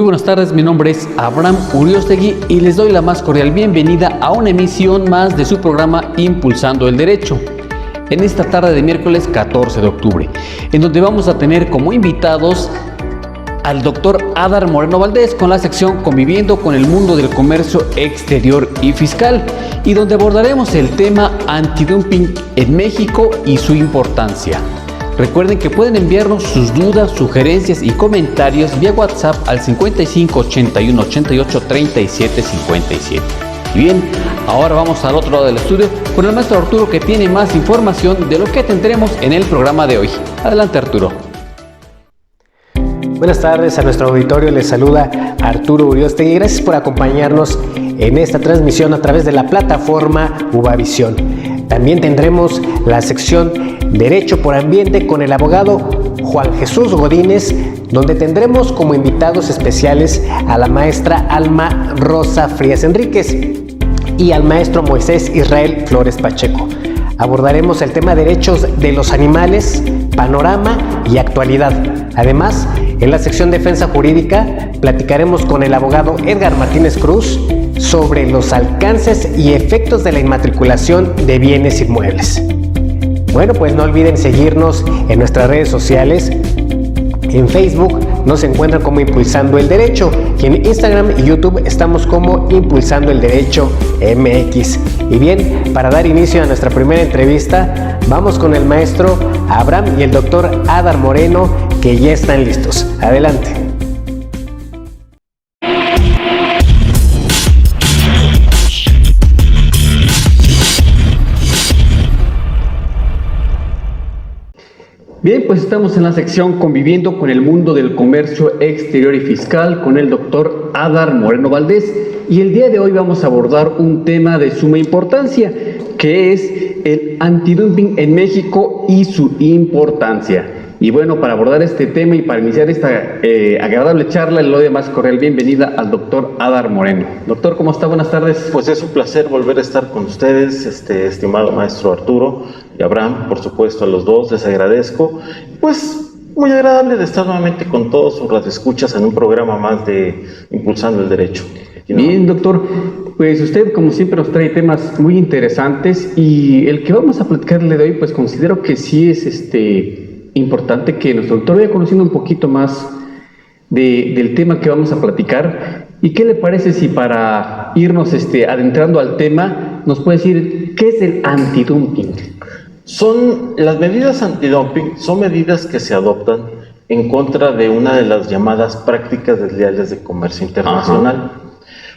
Muy buenas tardes, mi nombre es Abraham Uriostegui y les doy la más cordial bienvenida a una emisión más de su programa Impulsando el Derecho, en esta tarde de miércoles 14 de octubre, en donde vamos a tener como invitados al doctor Adar Moreno Valdés con la sección Conviviendo con el mundo del comercio exterior y fiscal, y donde abordaremos el tema antidumping en México y su importancia. Recuerden que pueden enviarnos sus dudas, sugerencias y comentarios vía WhatsApp al 55 81 88 37 57. Y bien, ahora vamos al otro lado del estudio con el maestro Arturo, que tiene más información de lo que tendremos en el programa de hoy. Adelante, Arturo. Buenas tardes a nuestro auditorio, les saluda Arturo Uriostegui. Gracias por acompañarnos en esta transmisión a través de la plataforma Uvavisión. También tendremos la sección Derecho por Ambiente con el abogado Juan Jesús Godínez, donde tendremos como invitados especiales a la maestra Alma Rosa Frías Enríquez y al maestro Moisés Israel Flores Pacheco. Abordaremos el tema derechos de los animales, panorama y actualidad. Además, en la sección Defensa Jurídica platicaremos con el abogado Edgar Martínez Cruz sobre los alcances y efectos de la inmatriculación de bienes inmuebles. Bueno, pues no olviden seguirnos en nuestras redes sociales. En Facebook nos encuentran como Impulsando el Derecho y en Instagram y YouTube estamos como Impulsando el Derecho MX. Y bien, para dar inicio a nuestra primera entrevista, vamos con el maestro Abraham y el doctor Adar Moreno, que ya están listos. Adelante. Bien, pues estamos en la sección Conviviendo con el mundo del comercio exterior y fiscal con el doctor Adar Moreno Valdés, y el día de hoy vamos a abordar un tema de suma importancia, que es el antidumping en México y su importancia. Y bueno, para abordar este tema y para iniciar esta agradable charla, le doy más cordial bienvenida al doctor Adar Moreno. Doctor, ¿cómo está? Buenas tardes. Pues es un placer volver a estar con ustedes, estimado maestro Arturo y Abraham, por supuesto a los dos, les agradezco. Pues muy agradable de estar nuevamente con todos sus radioescuchas en un programa más de Impulsando el Derecho. Bien, doctor, pues usted como siempre nos trae temas muy interesantes, y el que vamos a platicarle de hoy, pues considero que sí es importante que nuestro doctor vaya conociendo un poquito más del tema que vamos a platicar. ¿Y qué le parece si para irnos adentrando al tema nos puede decir qué es el antidumping? Las medidas antidumping son medidas que se adoptan en contra de una de las llamadas prácticas desleales de comercio internacional. Ajá.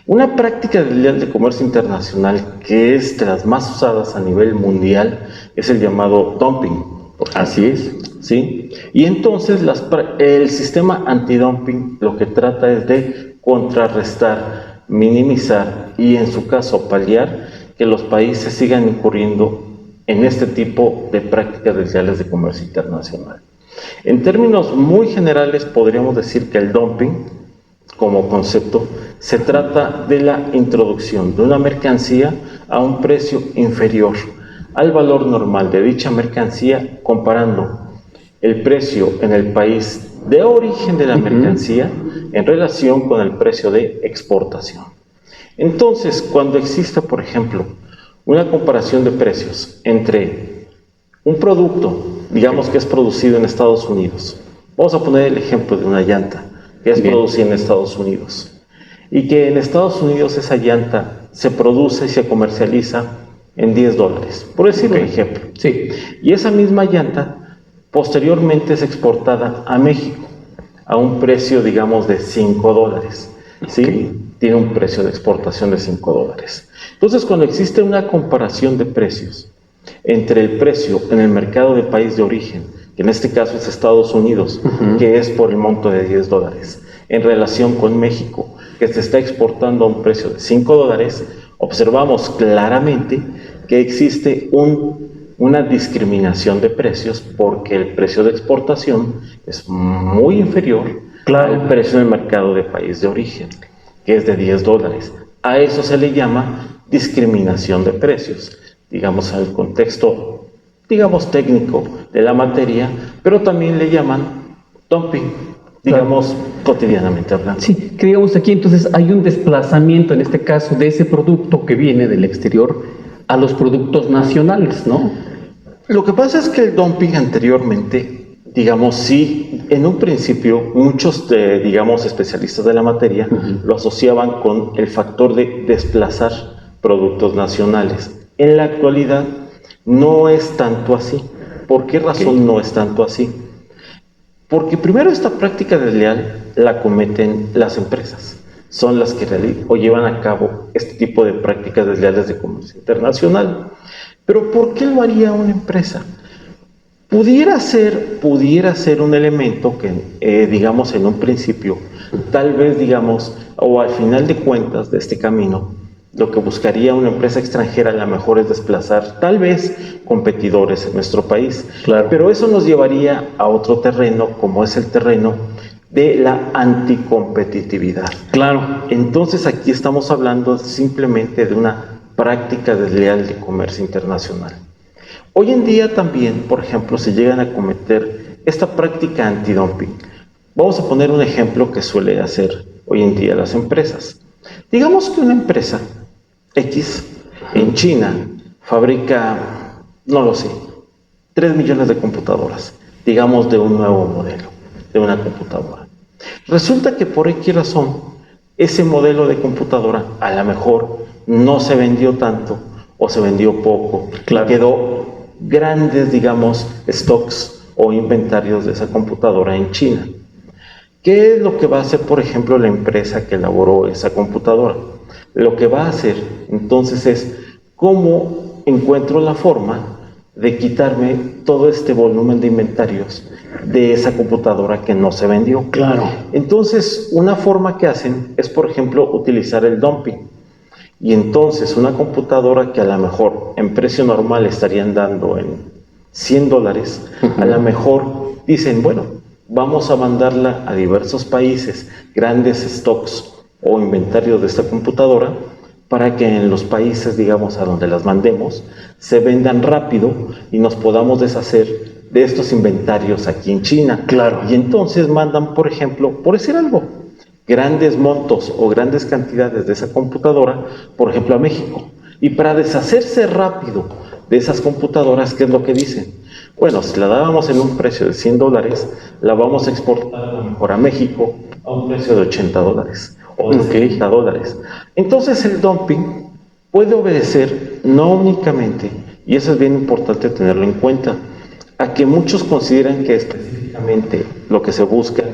Una práctica desleal de comercio internacional que es de las más usadas a nivel mundial es el llamado dumping. Así es. ¿Sí? Y entonces el sistema antidumping lo que trata es de contrarrestar, minimizar y en su caso paliar que los países sigan incurriendo en este tipo de prácticas desleales de comercio internacional. En términos muy generales podríamos decir que el dumping como concepto se trata de la introducción de una mercancía a un precio inferior al valor normal de dicha mercancía, comparando el precio en el país de origen de la mercancía en relación con el precio de exportación. Entonces, cuando existe, por ejemplo, una comparación de precios entre un producto, digamos que es producido en Estados Unidos, vamos a poner el ejemplo de una llanta que es producida en Estados Unidos, y que en Estados Unidos esa llanta se produce y se comercializa en $10, por decir un ejemplo. Sí. Y esa misma llanta posteriormente es exportada a México a un precio, digamos, de $5, ¿sí? Okay. Tiene un precio de exportación de $5. Entonces, cuando existe una comparación de precios entre el precio en el mercado de país de origen, que en este caso es Estados Unidos, que es por el monto de $10, en relación con México, que se está exportando a un precio de $5, observamos claramente que existe una discriminación de precios, porque el precio de exportación es muy inferior al precio del mercado de país de origen, que es de $10. A eso se le llama discriminación de precios, digamos, en el contexto, digamos, técnico de la materia, pero también le llaman dumping. digamos, cotidianamente hablando. Sí, que digamos aquí entonces hay un desplazamiento en este caso de ese producto que viene del exterior a los productos nacionales, ¿no? Lo que pasa es que el dumping anteriormente, digamos, sí, en un principio muchos, digamos, especialistas de la materia lo asociaban con el factor de desplazar productos nacionales. En la actualidad no es tanto así. ¿Por qué razón no es tanto así? Porque primero esta práctica desleal la cometen las empresas. Son las que llevan a cabo este tipo de prácticas desleales de comercio internacional. Pero ¿por qué lo haría una empresa? Pudiera ser un elemento que, digamos, en un principio, tal vez, digamos, o al final de cuentas de este camino, lo que buscaría una empresa extranjera a lo mejor es desplazar tal vez competidores en nuestro país. Claro. Pero eso nos llevaría a otro terreno, como es el terreno de la anticompetitividad. Claro. Entonces aquí estamos hablando simplemente de una práctica desleal de comercio internacional. Hoy en día también, por ejemplo, se llegan a cometer esta práctica antidumping. Vamos a poner un ejemplo que suele hacer hoy en día las empresas. Digamos que una empresa X en China fabrica, no lo sé, 3 millones de computadoras, digamos de un nuevo modelo, de una computadora. Resulta que por X razón, ese modelo de computadora a lo mejor no se vendió tanto o se vendió poco. Claro. Quedó grandes, digamos, stocks o inventarios de esa computadora en China. ¿Qué es lo que va a hacer, por ejemplo, la empresa que elaboró esa computadora? Lo que va a hacer, entonces, es cómo encuentro la forma de quitarme todo este volumen de inventarios de esa computadora que no se vendió. Claro. Entonces, una forma que hacen es, por ejemplo, utilizar el dumping. Y entonces, una computadora que a lo mejor en precio normal estarían dando en $100, a lo mejor dicen, bueno, vamos a mandarla a diversos países, grandes stocks o inventarios de esta computadora, para que en los países, digamos, a donde las mandemos, se vendan rápido y nos podamos deshacer de estos inventarios aquí en China. Claro. Y entonces mandan, por ejemplo, por decir algo, grandes montos o grandes cantidades de esa computadora, por ejemplo, a México. Y para deshacerse rápido de esas computadoras, ¿qué es lo que dicen? Bueno, si la dábamos en un precio de $100, la vamos a exportar a lo mejor a México a un precio de $80 o de $70. Entonces el dumping puede obedecer no únicamente, y eso es bien importante tenerlo en cuenta, a que muchos consideran que específicamente lo que se busca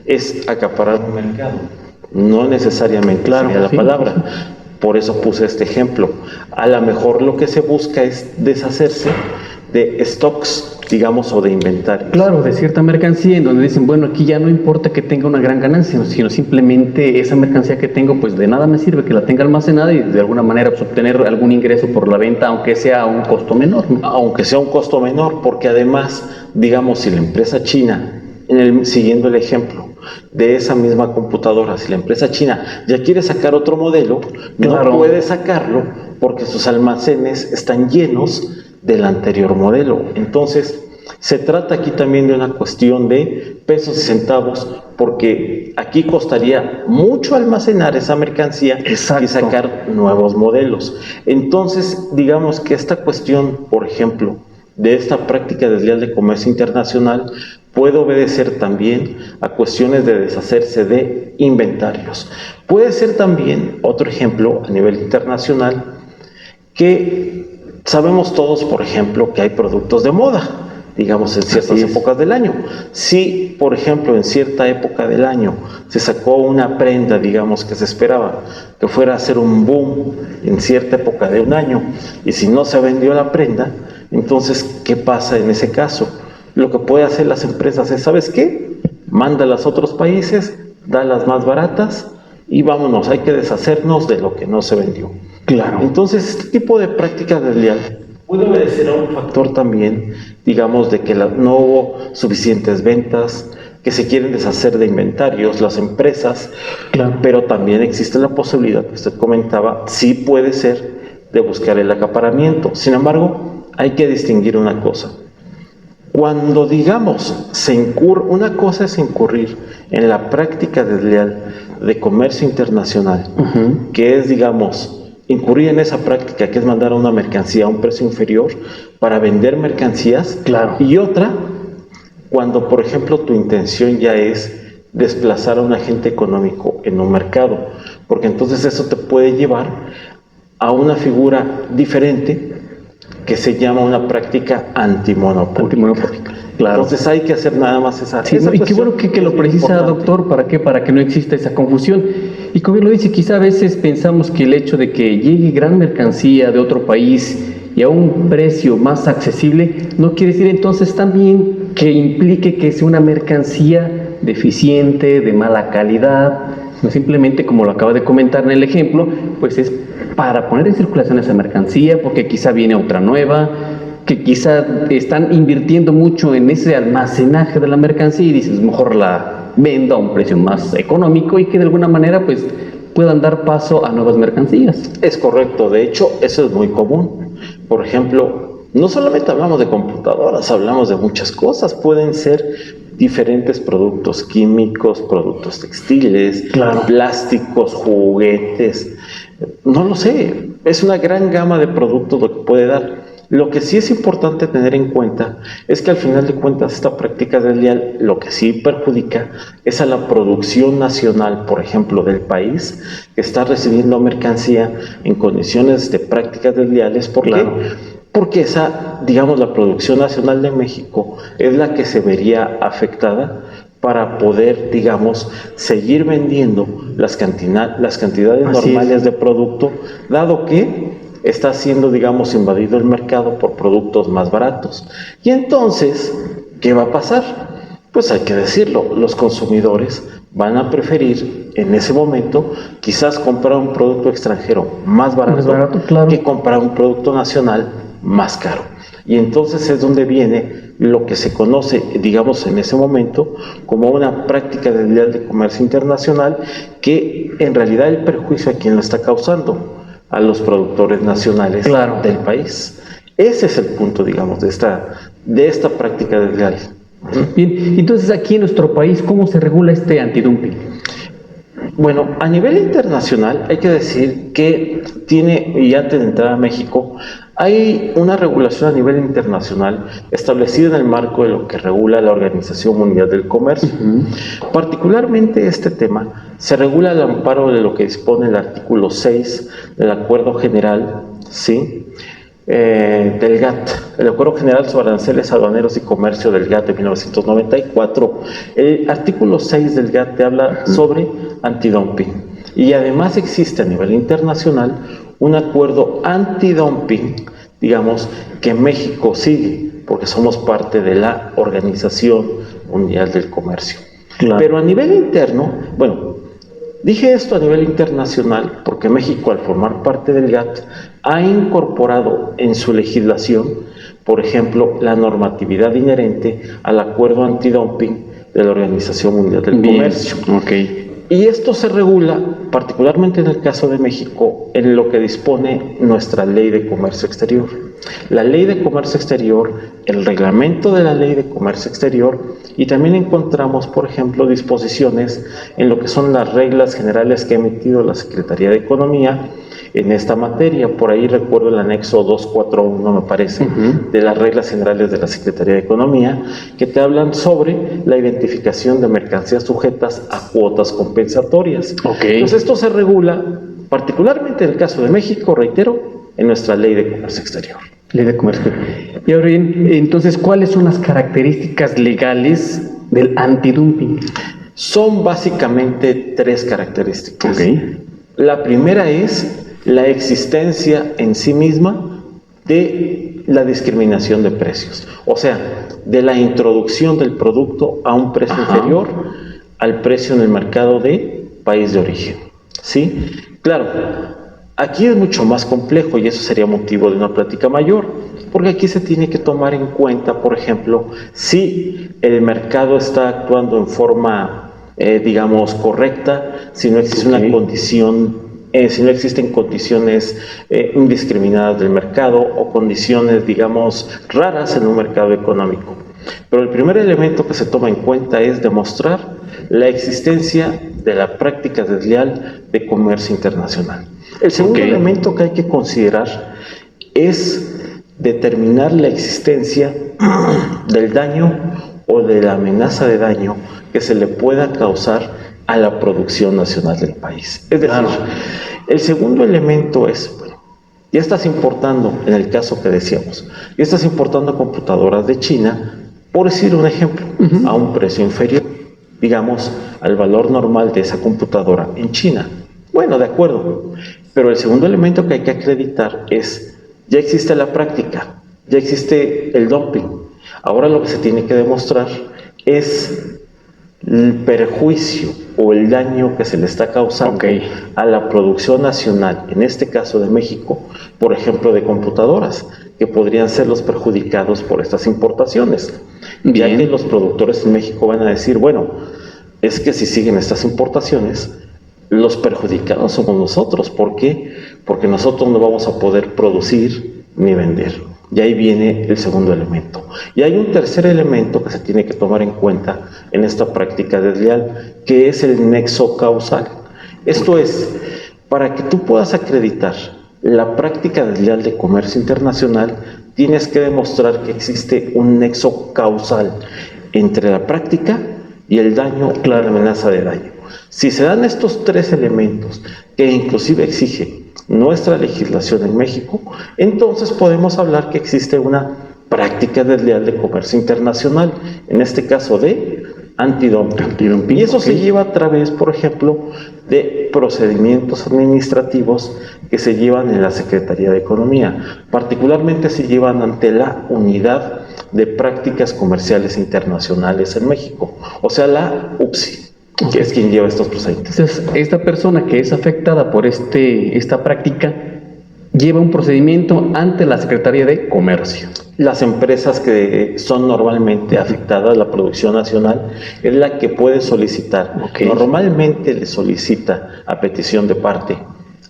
es acaparar un mercado. No necesariamente sería la palabra. Por eso puse este ejemplo. A lo mejor lo que se busca es deshacerse de stocks, digamos, o de inventario. Claro, de cierta mercancía en donde dicen, bueno, aquí ya no importa que tenga una gran ganancia, sino simplemente esa mercancía que tengo, pues de nada me sirve que la tenga almacenada y de alguna manera pues, obtener algún ingreso por la venta, aunque sea a un costo menor, ¿no? Aunque sea un costo menor, porque además, digamos, si la empresa china, siguiendo el ejemplo de esa misma computadora, si la empresa china ya quiere sacar otro modelo, claro, no puede sacarlo porque sus almacenes están llenos del anterior modelo. Entonces, se trata aquí también de una cuestión de pesos y centavos, porque aquí costaría mucho almacenar esa mercancía. Exacto. Y sacar nuevos modelos. Entonces, digamos que esta cuestión, por ejemplo, de esta práctica desleal de comercio internacional puede obedecer también a cuestiones de deshacerse de inventarios. Puede ser también, otro ejemplo a nivel internacional, que sabemos todos, por ejemplo, que hay productos de moda, digamos, en ciertas épocas del año. Si, por ejemplo, en cierta época del año se sacó una prenda, digamos, que se esperaba que fuera a ser un boom en cierta época de un año, y si no se vendió la prenda, entonces, ¿qué pasa en ese caso? Lo que pueden hacer las empresas es, ¿sabes qué? Mándalas a otros países, dalas más baratas y vámonos, hay que deshacernos de lo que no se vendió. Claro. Entonces, este tipo de práctica desleal puede obedecer a un factor también, digamos, de que no hubo suficientes ventas, que se quieren deshacer de inventarios las empresas, claro, pero también existe la posibilidad que usted comentaba, sí puede ser de buscar el acaparamiento. Sin embargo, hay que distinguir una cosa. Cuando, digamos, una cosa es incurrir en la práctica desleal de comercio internacional, que es, digamos, incurrir en esa práctica, que es mandar una mercancía a un precio inferior para vender mercancías. Claro. Y otra, cuando, por ejemplo, tu intención ya es desplazar a un agente económico en un mercado, porque entonces eso te puede llevar a una figura diferente que se llama una práctica antimonopólica. Claro. Entonces hay que hacer nada más esa. Sí, esa y qué bueno que lo precisa, doctor, ¿para qué? Para que no exista esa confusión. Y como bien lo dice, quizá a veces pensamos que el hecho de que llegue gran mercancía de otro país y a un precio más accesible, no quiere decir entonces también que implique que sea una mercancía deficiente, de mala calidad. No simplemente, como lo acaba de comentar en el ejemplo, pues es para poner en circulación esa mercancía, porque quizá viene otra nueva, que quizá están invirtiendo mucho en ese almacenaje de la mercancía y dices, mejor la vendo a un precio más económico y que de alguna manera pues puedan dar paso a nuevas mercancías. Es correcto, de hecho eso es muy común. Por ejemplo, no solamente hablamos de computadoras, hablamos de muchas cosas, pueden ser diferentes productos químicos, productos textiles, claro, plásticos, juguetes, no lo sé, es una gran gama de productos lo que puede dar. Lo que sí es importante tener en cuenta es que al final de cuentas esta práctica desleal lo que sí perjudica es a la producción nacional, por ejemplo, del país que está recibiendo mercancía en condiciones de prácticas desleales. ¿Por qué? Porque esa, digamos, la producción nacional de México es la que se vería afectada para poder, digamos, seguir vendiendo las cantidades normales de producto, dado que está siendo, digamos, invadido el mercado por productos más baratos. Y entonces, ¿qué va a pasar? Pues hay que decirlo, los consumidores van a preferir en ese momento quizás comprar un producto extranjero más barato, claro, que comprar un producto nacional más caro. Y entonces es donde viene lo que se conoce, digamos, en ese momento como una práctica desleal de comercio internacional, que en realidad el perjuicio a quien lo está causando, a los productores nacionales, claro, del país. Ese es el punto, digamos, de esta práctica desleal. Bien, entonces aquí en nuestro país, ¿cómo se regula este antidumping? Bueno, a nivel internacional hay que decir que y antes de entrar a México, hay una regulación a nivel internacional establecida en el marco de lo que regula la Organización Mundial del Comercio. Particularmente este tema se regula al amparo de lo que dispone el artículo 6 del Acuerdo General, ¿sí?, del GATT, el Acuerdo General sobre Aranceles Aduaneros y Comercio del GATT de 1994. El artículo 6 del GATT te habla sobre antidumping, y además existe a nivel internacional un acuerdo antidumping, digamos, que México sigue, porque somos parte de la Organización Mundial del Comercio. Claro. Pero a nivel interno, bueno, dije esto a nivel internacional porque México, al formar parte del GATT, ha incorporado en su legislación, por ejemplo, la normatividad inherente al acuerdo antidumping de la Organización Mundial del Comercio. Okay. Y esto se regula, particularmente en el caso de México, en lo que dispone nuestra Ley de Comercio Exterior. La Ley de Comercio Exterior, el reglamento de la Ley de Comercio Exterior, y también encontramos, por ejemplo, disposiciones en lo que son las reglas generales que ha emitido la Secretaría de Economía en esta materia. Por ahí recuerdo el anexo 241, me parece, de las reglas generales de la Secretaría de Economía, que te hablan sobre la identificación de mercancías sujetas a cuotas compensatorias. Entonces esto se regula, particularmente en el caso de México, reitero, en nuestra Ley de Comercio Exterior. Ley de Comercio. Y ahora bien, entonces, ¿cuáles son las características legales del antidumping? Son básicamente tres características. La primera es la existencia en sí misma de la discriminación de precios, o sea, de la introducción del producto a un precio inferior al precio en el mercado de país de origen, ¿sí? Claro, aquí es mucho más complejo y eso sería motivo de una plática mayor, porque aquí se tiene que tomar en cuenta, por ejemplo, si el mercado está actuando en forma, digamos, correcta, si no existe una condición, si no existen condiciones indiscriminadas del mercado o condiciones, digamos, raras en un mercado económico. Pero el primer elemento que se toma en cuenta es demostrar la existencia de la práctica desleal de comercio internacional. El segundo elemento que hay que considerar es determinar la existencia del daño o de la amenaza de daño que se le pueda causar a la producción nacional del país. Es decir, el segundo elemento es, bueno, ya estás importando, en el caso que decíamos, ya estás importando computadoras de China, por decir un ejemplo, a un precio inferior, digamos, al valor normal de esa computadora en China. Bueno, de acuerdo, pero el segundo elemento que hay que acreditar es, ya existe la práctica, ya existe el dumping. Ahora lo que se tiene que demostrar es el perjuicio o el daño que se le está causando a la producción nacional, en este caso de México, por ejemplo, de computadoras, que podrían ser los perjudicados por estas importaciones. Ya que los productores en México van a decir, bueno, es que si siguen estas importaciones, los perjudicados somos nosotros. ¿Por qué? Porque nosotros no vamos a poder producir ni vender. Y ahí viene el segundo elemento. Y hay un tercer elemento que se tiene que tomar en cuenta en esta práctica desleal, que es el nexo causal. Esto es, para que tú puedas acreditar la práctica desleal de comercio internacional, tienes que demostrar que existe un nexo causal entre la práctica y el daño, la amenaza de daño. Si se dan estos tres elementos, que inclusive exige nuestra legislación en México, entonces podemos hablar que existe una práctica desleal de comercio internacional, en este caso de antidumping. Y eso se lleva a través, por ejemplo, de procedimientos administrativos que se llevan en la Secretaría de Economía. Particularmente se llevan ante la Unidad de Prácticas Comerciales Internacionales en México, o sea, la UPSI, que es quien lleva estos procedimientos. Entonces, esta persona que es afectada por esta práctica lleva un procedimiento ante la Secretaría de Comercio. Las empresas que son normalmente afectadas, la producción nacional, es la que puede solicitar. Normalmente le solicita a petición de parte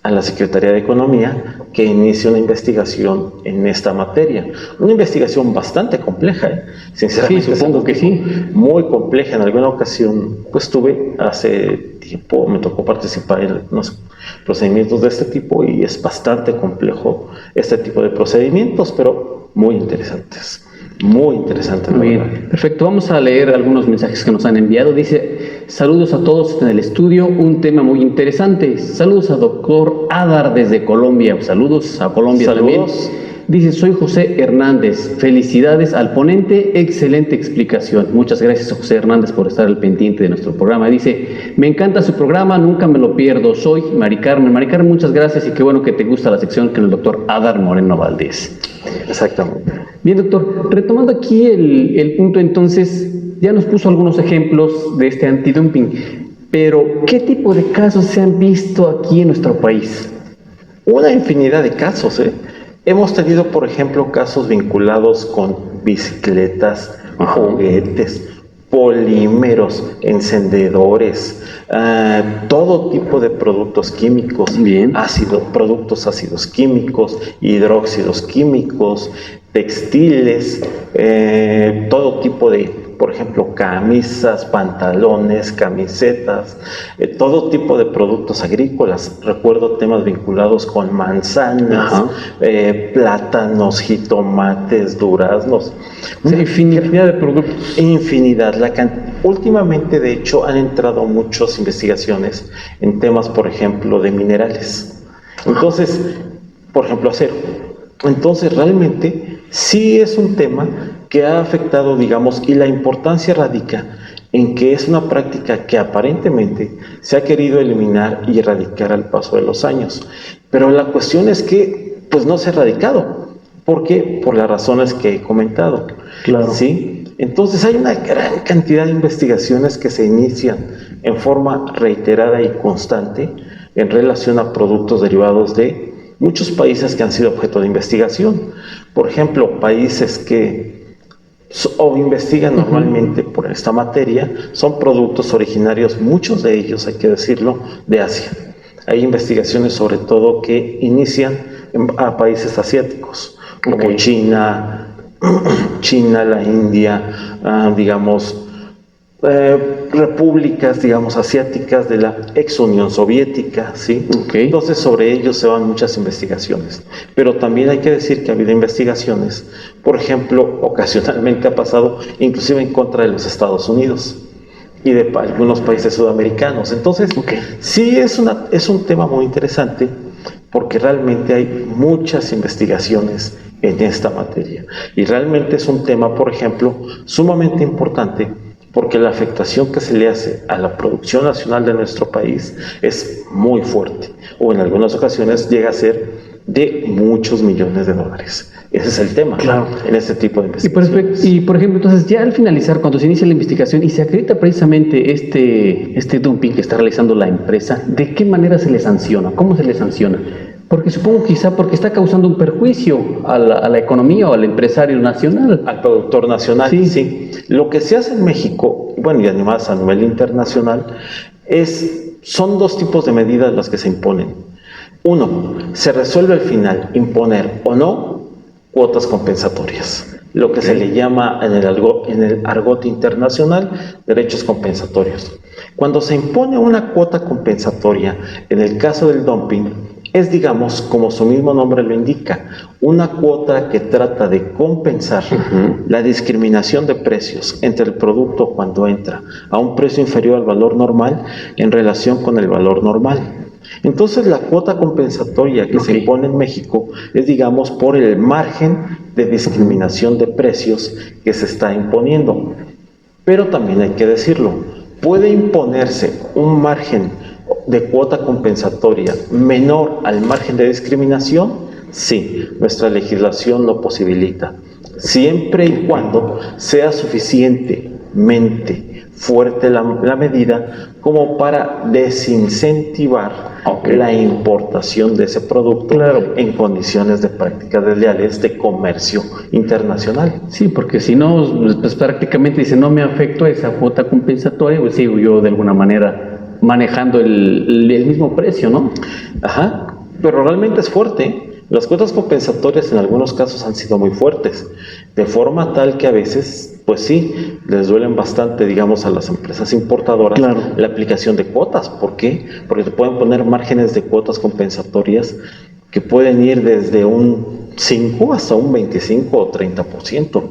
a la Secretaría de Economía que inicie una investigación en esta materia. Una investigación bastante compleja, sinceramente. Sí, supongo que sí. Muy compleja. En alguna ocasión, pues estuve hace tiempo, me tocó participar en unos procedimientos de este tipo y es bastante complejo este tipo de procedimientos, pero muy interesantes. Muy interesante. Muy bien, perfecto. Vamos a leer algunos mensajes que nos han enviado. Dice, saludos a todos en el estudio, un tema muy interesante. Saludos a doctor Adar desde Colombia. Saludos a Colombia también. Dice, soy José Hernández. Felicidades al ponente, excelente explicación. Muchas gracias a José Hernández por estar al pendiente de nuestro programa. Dice, me encanta su programa, nunca me lo pierdo. Soy Mari Carmen. Mari Carmen, muchas gracias y qué bueno que te gusta la sección con el doctor Adar Moreno Valdés. Exactamente. Bien, doctor, retomando aquí el punto, entonces, ya nos puso algunos ejemplos de este antidumping, pero ¿qué tipo de casos se han visto aquí en nuestro país? Una infinidad de casos, Hemos tenido, por ejemplo, casos vinculados con bicicletas, juguetes, polímeros, encendedores, todo tipo de productos químicos, productos ácidos químicos, hidróxidos químicos, textiles, todo tipo de, por ejemplo, camisas, pantalones, camisetas, todo tipo de productos agrícolas. Recuerdo temas vinculados con manzanas, plátanos, jitomates, duraznos. Infinidad de productos. Infinidad. Últimamente, de hecho, han entrado muchas investigaciones en temas, por ejemplo, de minerales. Entonces, por ejemplo, acero. Entonces, realmente, sí es un tema que ha afectado, digamos, y la importancia radica en que es una práctica que aparentemente se ha querido eliminar y erradicar al paso de los años. Pero la cuestión es que, pues, no se ha erradicado. ¿Por qué? Por las razones que he comentado. Claro. ¿Sí? Entonces, hay una gran cantidad de investigaciones que se inician en forma reiterada y constante en relación a productos derivados de muchos países que han sido objeto de investigación. Por ejemplo, países que investigan normalmente por esta materia son productos originarios, muchos de ellos, hay que decirlo, de Asia. Hay investigaciones sobre todo que inician a países asiáticos, como China, China, la India, digamos, repúblicas, digamos, asiáticas de la ex Unión Soviética, ¿sí? Okay. Entonces sobre ellos se van muchas investigaciones, pero también hay que decir que ha habido investigaciones, por ejemplo, ocasionalmente ha pasado inclusive en contra de los Estados Unidos y de algunos países sudamericanos. Entonces, sí es un tema muy interesante porque realmente hay muchas investigaciones en esta materia y realmente es un tema, por ejemplo, sumamente importante porque la afectación que se le hace a la producción nacional de nuestro país es muy fuerte o en algunas ocasiones llega a ser de muchos millones de dólares. Ese es el tema, claro, en este tipo de investigaciones. Y por ejemplo, entonces ya al finalizar, cuando se inicia la investigación y se acredita precisamente este dumping que está realizando la empresa, ¿de qué manera se le sanciona? ¿Cómo se le sanciona? Porque supongo quizá porque está causando un perjuicio a la economía o al empresario nacional. Al productor nacional, sí. Lo que se hace en México, bueno, y además a nivel internacional, son dos tipos de medidas las que se imponen. Uno, se resuelve al final imponer o no cuotas compensatorias, lo que se le llama en el argot internacional derechos compensatorios. Cuando se impone una cuota compensatoria, en el caso del dumping, es, digamos, como su mismo nombre lo indica, una cuota que trata de compensar la discriminación de precios entre el producto cuando entra a un precio inferior al valor normal en relación con el valor normal. Entonces la cuota compensatoria que se impone en México es, digamos, por el margen de discriminación de precios que se está imponiendo. Pero también hay que decirlo, puede imponerse un margen de cuota compensatoria menor al margen de discriminación. Sí, nuestra legislación lo posibilita, siempre y cuando sea suficientemente fuerte la medida como para desincentivar la importación de ese producto en condiciones de prácticas desleales de comercio internacional. Sí, porque si no, pues prácticamente dice, no me afecto a esa cuota compensatoria, pues sigo yo de alguna manera manejando el mismo precio, ¿no? Ajá, pero realmente es fuerte. Las cuotas compensatorias en algunos casos han sido muy fuertes, de forma tal que a veces, pues sí, les duelen bastante, digamos, a las empresas importadoras la aplicación de cuotas. ¿Por qué? Porque te pueden poner márgenes de cuotas compensatorias que pueden ir desde un 5 hasta un 25 o 30%,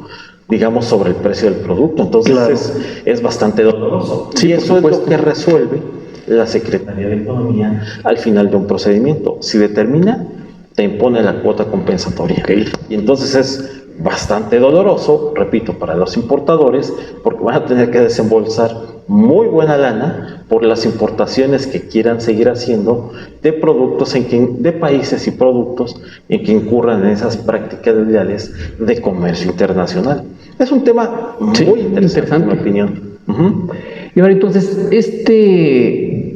digamos, sobre el precio del producto. Entonces es bastante doloroso. Sí, y eso es lo que resuelve la Secretaría de Economía al final de un procedimiento. Si determina, te impone la cuota compensatoria. Y entonces es bastante doloroso, repito, para los importadores, porque van a tener que desembolsar muy buena lana por las importaciones que quieran seguir haciendo de productos de países y productos en que incurran en esas prácticas desleales de comercio internacional. Es un tema muy interesante, en mi opinión. Y ahora entonces, este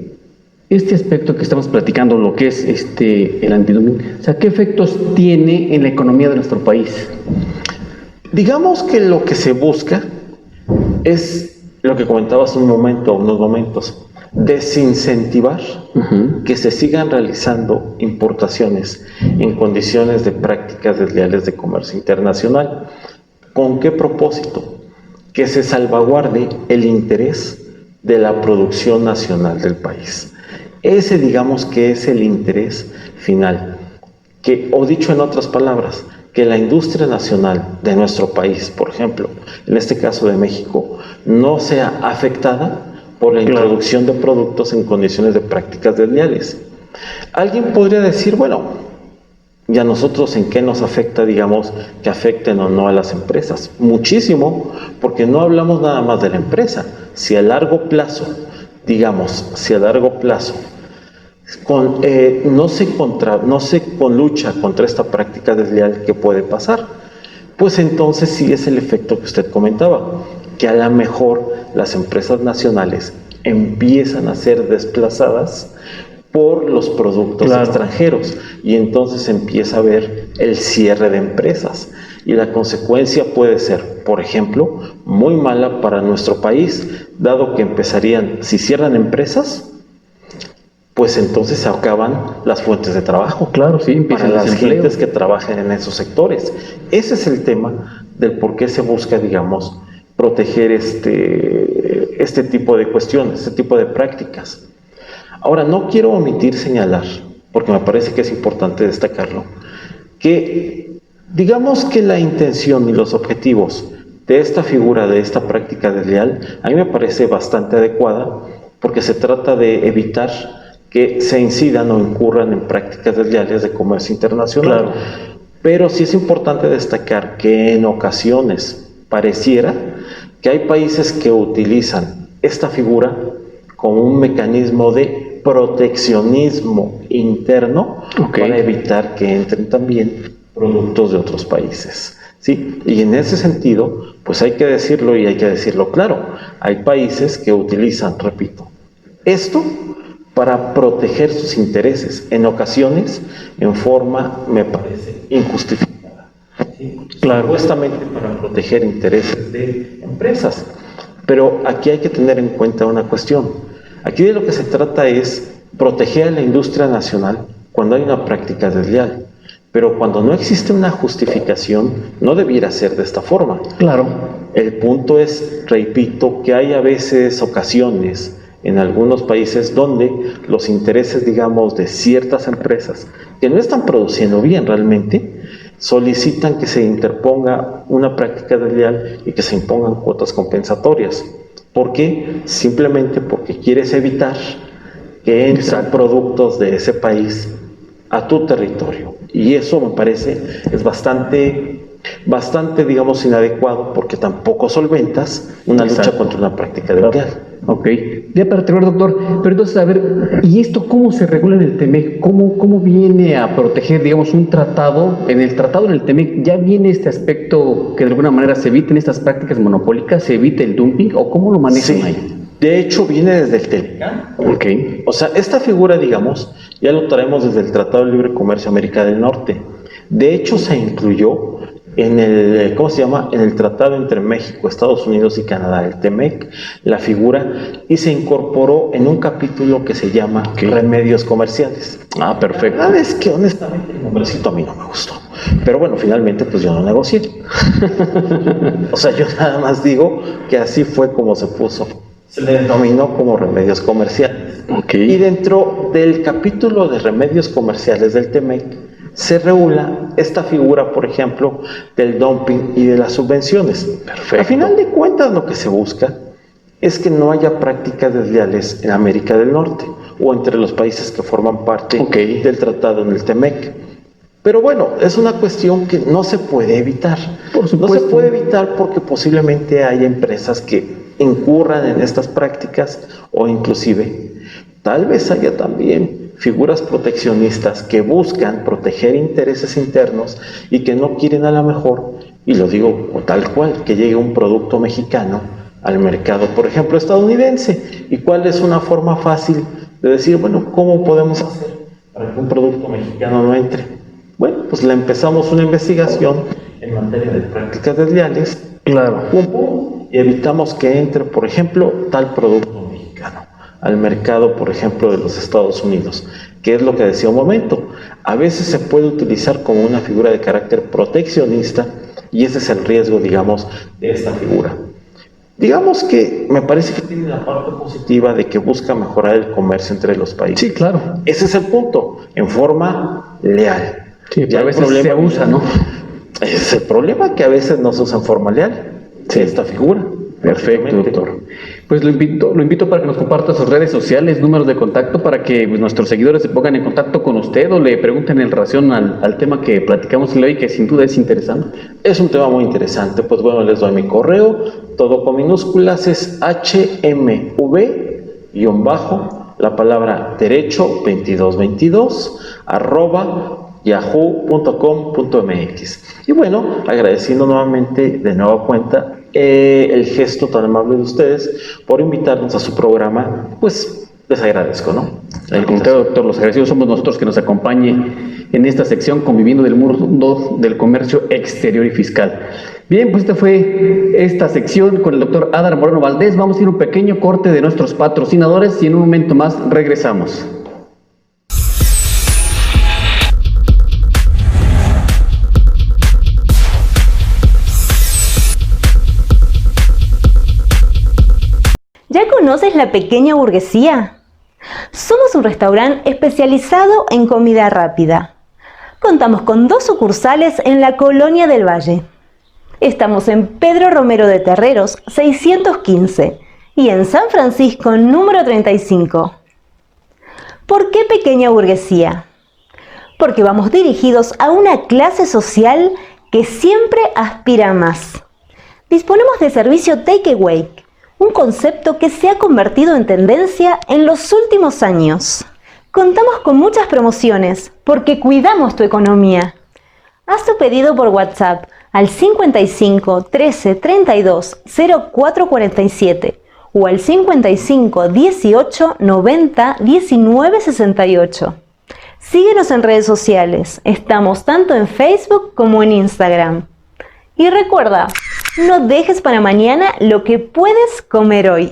aspecto que estamos platicando, lo que es el antidumping, o sea, ¿qué efectos tiene en la economía de nuestro país? Digamos que lo que se busca es lo que comentabas unos momentos, desincentivar que se sigan realizando importaciones en condiciones de prácticas desleales de comercio internacional. ¿Con qué propósito? Que se salvaguarde el interés de la producción nacional del país. Ese, digamos, que es el interés final. O dicho en otras palabras, que la industria nacional de nuestro país, por ejemplo, en este caso de México, no sea afectada por la introducción de productos en condiciones de prácticas desleales. Alguien podría decir, bueno, ¿y a nosotros en qué nos afecta, digamos, que afecten o no a las empresas? Muchísimo, porque no hablamos nada más de la empresa. Si a largo plazo, no se lucha contra esta práctica desleal que puede pasar, pues entonces sí es el efecto que usted comentaba, que a lo mejor las empresas nacionales empiezan a ser desplazadas por los productos extranjeros y entonces empieza a haber el cierre de empresas y la consecuencia puede ser, por ejemplo, muy mala para nuestro país, dado que si cierran empresas, pues entonces se acaban las fuentes de trabajo para las gentes que trabajan en esos sectores. Ese es el tema del por qué se busca, digamos, proteger este tipo de cuestiones, este tipo de prácticas. Ahora, no quiero omitir señalar, porque me parece que es importante destacarlo, que digamos que la intención y los objetivos de esta figura, de esta práctica desleal, a mí me parece bastante adecuada, porque se trata de evitar que se incidan o incurran en prácticas desleales de comercio internacional. Claro. Pero sí es importante destacar que en ocasiones pareciera que hay países que utilizan esta figura como un mecanismo de proteccionismo interno para evitar que entren también productos de otros países. ¿Sí? Y en ese sentido, pues hay que decirlo y hay que decirlo claro, hay países que utilizan, repito, esto para proteger sus intereses, en ocasiones en forma, me parece, injustificada. ¿Sí? Claro. Supuestamente para proteger intereses de empresas. Pero aquí hay que tener en cuenta una cuestión. Aquí de lo que se trata es proteger a la industria nacional cuando hay una práctica desleal. Pero cuando no existe una justificación, no debiera ser de esta forma. Claro. El punto es, repito, que hay a veces ocasiones en algunos países donde los intereses, digamos, de ciertas empresas que no están produciendo bien realmente, solicitan que se interponga una práctica desleal y que se impongan cuotas compensatorias. ¿Por qué? Simplemente porque quieres evitar que entren productos de ese país a tu territorio. Y eso me parece es bastante, digamos, inadecuado, porque tampoco solventas una lucha contra una práctica desleal. Ok, ya para terminar, doctor, pero entonces, a ver, ¿y esto cómo se regula en el TEMEC? ¿Cómo viene a proteger, digamos, un tratado? En el TEMEC, ¿ya viene este aspecto que de alguna manera se eviten estas prácticas monopólicas, se evite el dumping, o cómo lo manejan ahí? De hecho, viene desde el TEMEC. Okay. O sea, esta figura, digamos, ya lo traemos desde el Tratado de Libre Comercio América del Norte. De hecho, se incluyó en el, en el tratado entre México, Estados Unidos y Canadá, el TEMEC, la figura, y se incorporó en un capítulo que se llama Remedios Comerciales. Ah, perfecto. La verdad es que honestamente el nombrecito a mí no me gustó. Pero bueno, finalmente pues yo no negocié. O sea, yo nada más digo que así fue como se puso. Se le denominó como remedios comerciales. Y dentro del capítulo de remedios comerciales del TEMEC se regula esta figura, por ejemplo, del dumping y de las subvenciones. Perfecto. A final de cuentas, lo que se busca es que no haya prácticas desleales en América del Norte o entre los países que forman parte del tratado en el TEMEC. Pero bueno, es una cuestión que no se puede evitar. Por supuesto. No se puede evitar porque posiblemente haya empresas que incurran en estas prácticas o inclusive tal vez haya también figuras proteccionistas que buscan proteger intereses internos y que no quieren a lo mejor, y lo digo tal cual, que llegue un producto mexicano al mercado, por ejemplo, estadounidense. ¿Y cuál es una forma fácil de decir, bueno, cómo podemos hacer para que un producto mexicano no entre? Bueno, pues le empezamos una investigación en materia de prácticas desleales. Claro. Y evitamos que entre, por ejemplo, tal producto mexicano al mercado, por ejemplo, de los Estados Unidos, que es lo que decía un momento. A veces se puede utilizar como una figura de carácter proteccionista y ese es el riesgo, digamos, de esta figura. Digamos que me parece que tiene la parte positiva de que busca mejorar el comercio entre los países. Sí, claro. Ese es el punto, en forma leal. Sí, ya a veces se abusa, ¿no? Ese es el problema, que a veces no se usa en forma leal. Sí, esta figura. Perfecto, doctor. Pues lo invito para que nos comparta sus redes sociales, números de contacto, para que nuestros seguidores se pongan en contacto con usted o le pregunten en relación al tema que platicamos hoy, que sin duda es interesante. Es un tema muy interesante. Pues bueno, les doy mi correo, todo con minúsculas, es hmv_ la palabra derecho 2222 @yahoo.com.mx. Y bueno, agradeciendo nuevamente de nueva cuenta el gesto tan amable de ustedes por invitarnos a su programa, pues les agradezco, ¿no? Al contrario, doctor, los agradecidos somos nosotros que nos acompañe en esta sección Conviviendo del Mundo del Comercio Exterior y Fiscal. Bien, pues esta fue esta sección con el doctor Adar Moreno Valdés. Vamos a ir un pequeño corte de nuestros patrocinadores y en un momento más regresamos. ¿Conoces La Pequeña Burguesía? Somos un restaurante especializado en comida rápida. Contamos con 2 sucursales en la Colonia del Valle. Estamos en Pedro Romero de Terreros, 615, y en San Francisco, número 35. ¿Por qué pequeña burguesía? Porque vamos dirigidos a una clase social que siempre aspira a más. Disponemos de servicio takeaway, un concepto que se ha convertido en tendencia en los últimos años. Contamos con muchas promociones porque cuidamos tu economía. Haz tu pedido por WhatsApp al 55 13 32 04 47 o al 55 18 90 19 68. Síguenos en redes sociales, estamos tanto en Facebook como en Instagram. Y recuerda, no dejes para mañana lo que puedes comer hoy.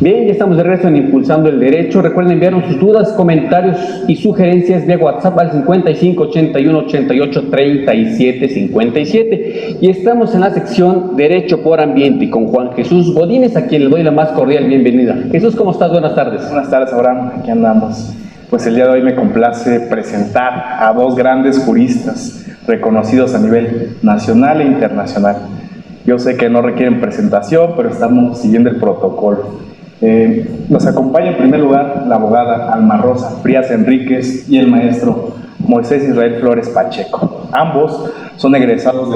Bien, ya estamos de regreso en Impulsando el Derecho. Recuerden enviarnos sus dudas, comentarios y sugerencias vía WhatsApp al 55 81 88 37 57. Y estamos en la sección Derecho por Ambiente con Juan Jesús Godínez, a quien le doy la más cordial bienvenida. Jesús, ¿cómo estás? Buenas tardes. Buenas tardes, Abraham. Aquí andamos. Pues el día de hoy me complace presentar a 2 grandes juristas reconocidos a nivel nacional e internacional. Yo sé que no requieren presentación, pero estamos siguiendo el protocolo. Nos acompaña en primer lugar la abogada Alma Rosa Frías Enríquez y el maestro Moisés Israel Flores Pacheco. Ambos son egresados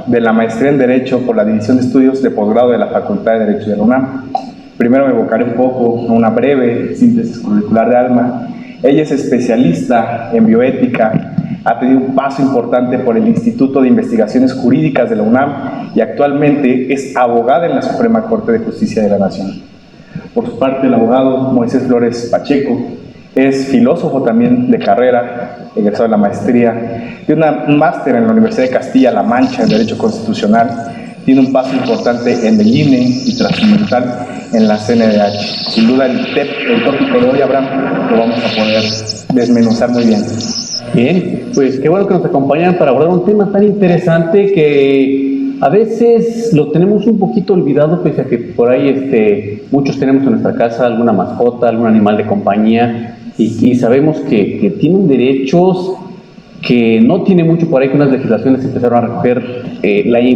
de la maestría en Derecho por la División de Estudios de Posgrado de la Facultad de Derecho de la UNAM. Primero me evocaré un poco a una breve síntesis curricular de Alma. Ella es especialista en bioética, ha tenido un paso importante por el Instituto de Investigaciones Jurídicas de la UNAM y actualmente es abogada en la Suprema Corte de Justicia de la Nación. Por su parte, el abogado Moisés Flores Pacheco es filósofo también de carrera, egresado de la maestría, tiene un máster en la Universidad de Castilla-La Mancha en Derecho Constitucional, tiene un paso importante en el INE y trascendental en la CNDH. Sin duda el tópico de hoy, Abraham, lo vamos a poder desmenuzar muy bien. Bien, pues qué bueno que nos acompañan para abordar un tema tan interesante que a veces lo tenemos un poquito olvidado, pese a que por ahí muchos tenemos en nuestra casa alguna mascota, algún animal de compañía y sabemos que tienen derechos que no tiene mucho por ahí que unas legislaciones empezaron a recoger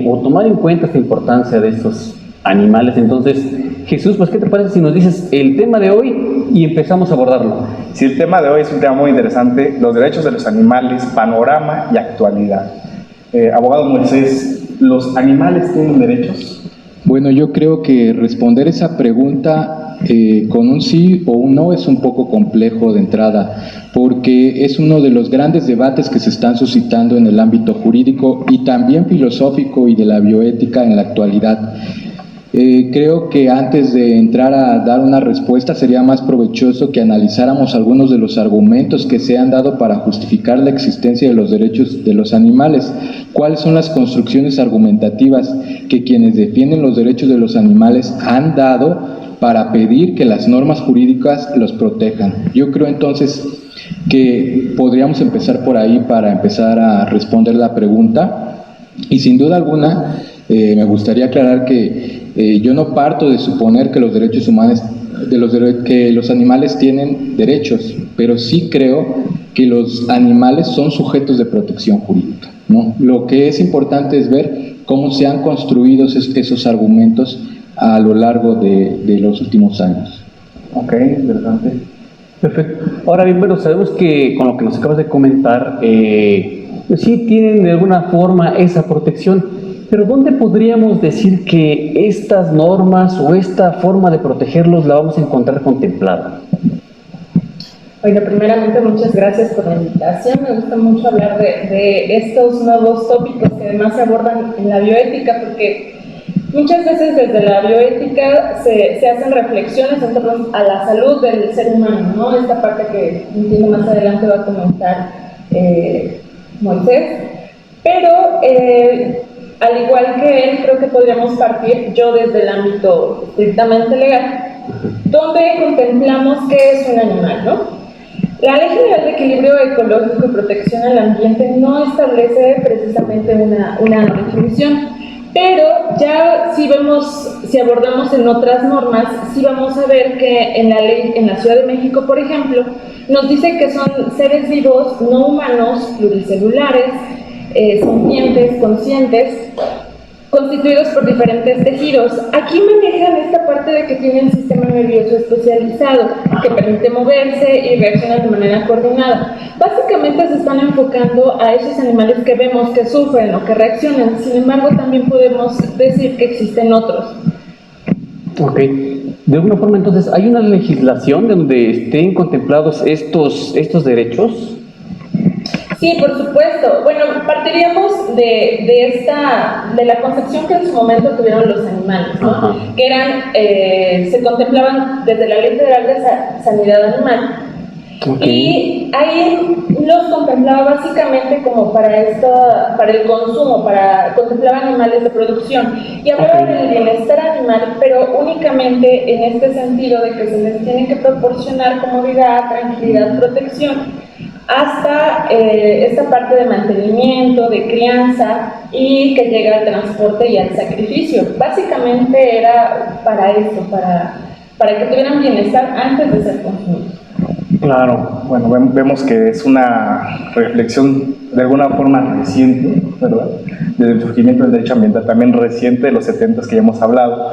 o tomar en cuenta esta importancia de estos animales. Entonces, Jesús, pues ¿qué te parece si nos dices el tema de hoy y empezamos a abordarlo? Sí, el tema de hoy es un tema muy interesante, los derechos de los animales, panorama y actualidad. Abogado Moisés, ¿los animales tienen derechos? Bueno, yo creo que responder esa pregunta con un sí o un no es un poco complejo de entrada, porque es uno de los grandes debates que se están suscitando en el ámbito jurídico y también filosófico y de la bioética en la actualidad. Creo que antes de entrar a dar una respuesta sería más provechoso que analizáramos algunos de los argumentos que se han dado para justificar la existencia de los derechos de los animales. ¿Cuáles son las construcciones argumentativas que quienes defienden los derechos de los animales han dado para pedir que las normas jurídicas los protejan? Yo creo entonces que podríamos empezar por ahí para empezar a responder la pregunta, y sin duda alguna me gustaría aclarar que yo no parto de suponer que los derechos humanos, que los animales tienen derechos, pero sí creo que los animales son sujetos de protección jurídica, ¿no? Lo que es importante es ver cómo se han construido esos argumentos a lo largo de los últimos años. Ok, interesante. Perfecto. Ahora bien, bueno, sabemos que con lo que nos acabas de comentar, pues sí tienen de alguna forma esa protección. Pero ¿dónde podríamos decir que estas normas o esta forma de protegerlos la vamos a encontrar contemplada? Bueno, primeramente muchas gracias por la invitación. Me gusta mucho hablar de estos nuevos tópicos que además se abordan en la bioética, porque muchas veces desde la bioética se hacen reflexiones en torno a la salud del ser humano, ¿no? Esta parte que entiendo más adelante va a comentar Moisés. Pero al igual que él, creo que podríamos partir yo desde el ámbito estrictamente legal, donde contemplamos qué es un animal, ¿no? La Ley General de Equilibrio Ecológico y Protección al Ambiente no establece precisamente una definición, Pero ya si abordamos en otras normas, sí vamos a ver que en la ley, en la Ciudad de México, por ejemplo, nos dice que son seres vivos no humanos, pluricelulares, sintientes, conscientes, constituidos por diferentes tejidos. Aquí manejan esta parte de que tienen un sistema nervioso especializado que permite moverse y reaccionar de manera coordinada. Básicamente se están enfocando a esos animales que vemos que sufren o que reaccionan. Sin embargo, también podemos decir que existen otros. Ok. De alguna forma, entonces, ¿hay una legislación donde estén contemplados estos derechos? Sí, por supuesto. Bueno, partiríamos de la concepción que en su momento tuvieron los animales, ¿no? Ajá. Que eran, se contemplaban desde la Ley Federal de Sanidad Animal. Okay. Y ahí los contemplaba básicamente como para el consumo, contemplaba animales de producción y hablaba del bienestar animal, pero únicamente en este sentido de que se les tiene que proporcionar comodidad, tranquilidad, protección, hasta esta parte de mantenimiento, de crianza y que llega al transporte y al sacrificio. Básicamente era para esto, para que tuvieran bienestar antes de ser consumidos. Claro, bueno, vemos que es una reflexión de alguna forma reciente, ¿verdad? Desde el surgimiento del derecho ambiental, también reciente de los 70s que ya hemos hablado.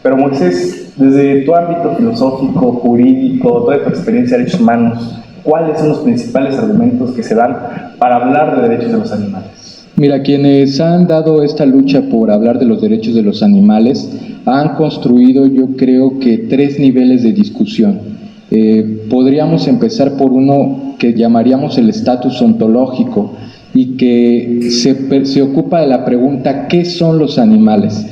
Pero Moisés, desde tu ámbito filosófico, jurídico, toda tu experiencia de derechos humanos, ¿cuáles son los principales argumentos que se dan para hablar de derechos de los animales? Mira, quienes han dado esta lucha por hablar de los derechos de los animales han construido, yo creo que 3 niveles de discusión. Podríamos empezar por uno que llamaríamos el estatus ontológico y que se ocupa de la pregunta ¿qué son los animales?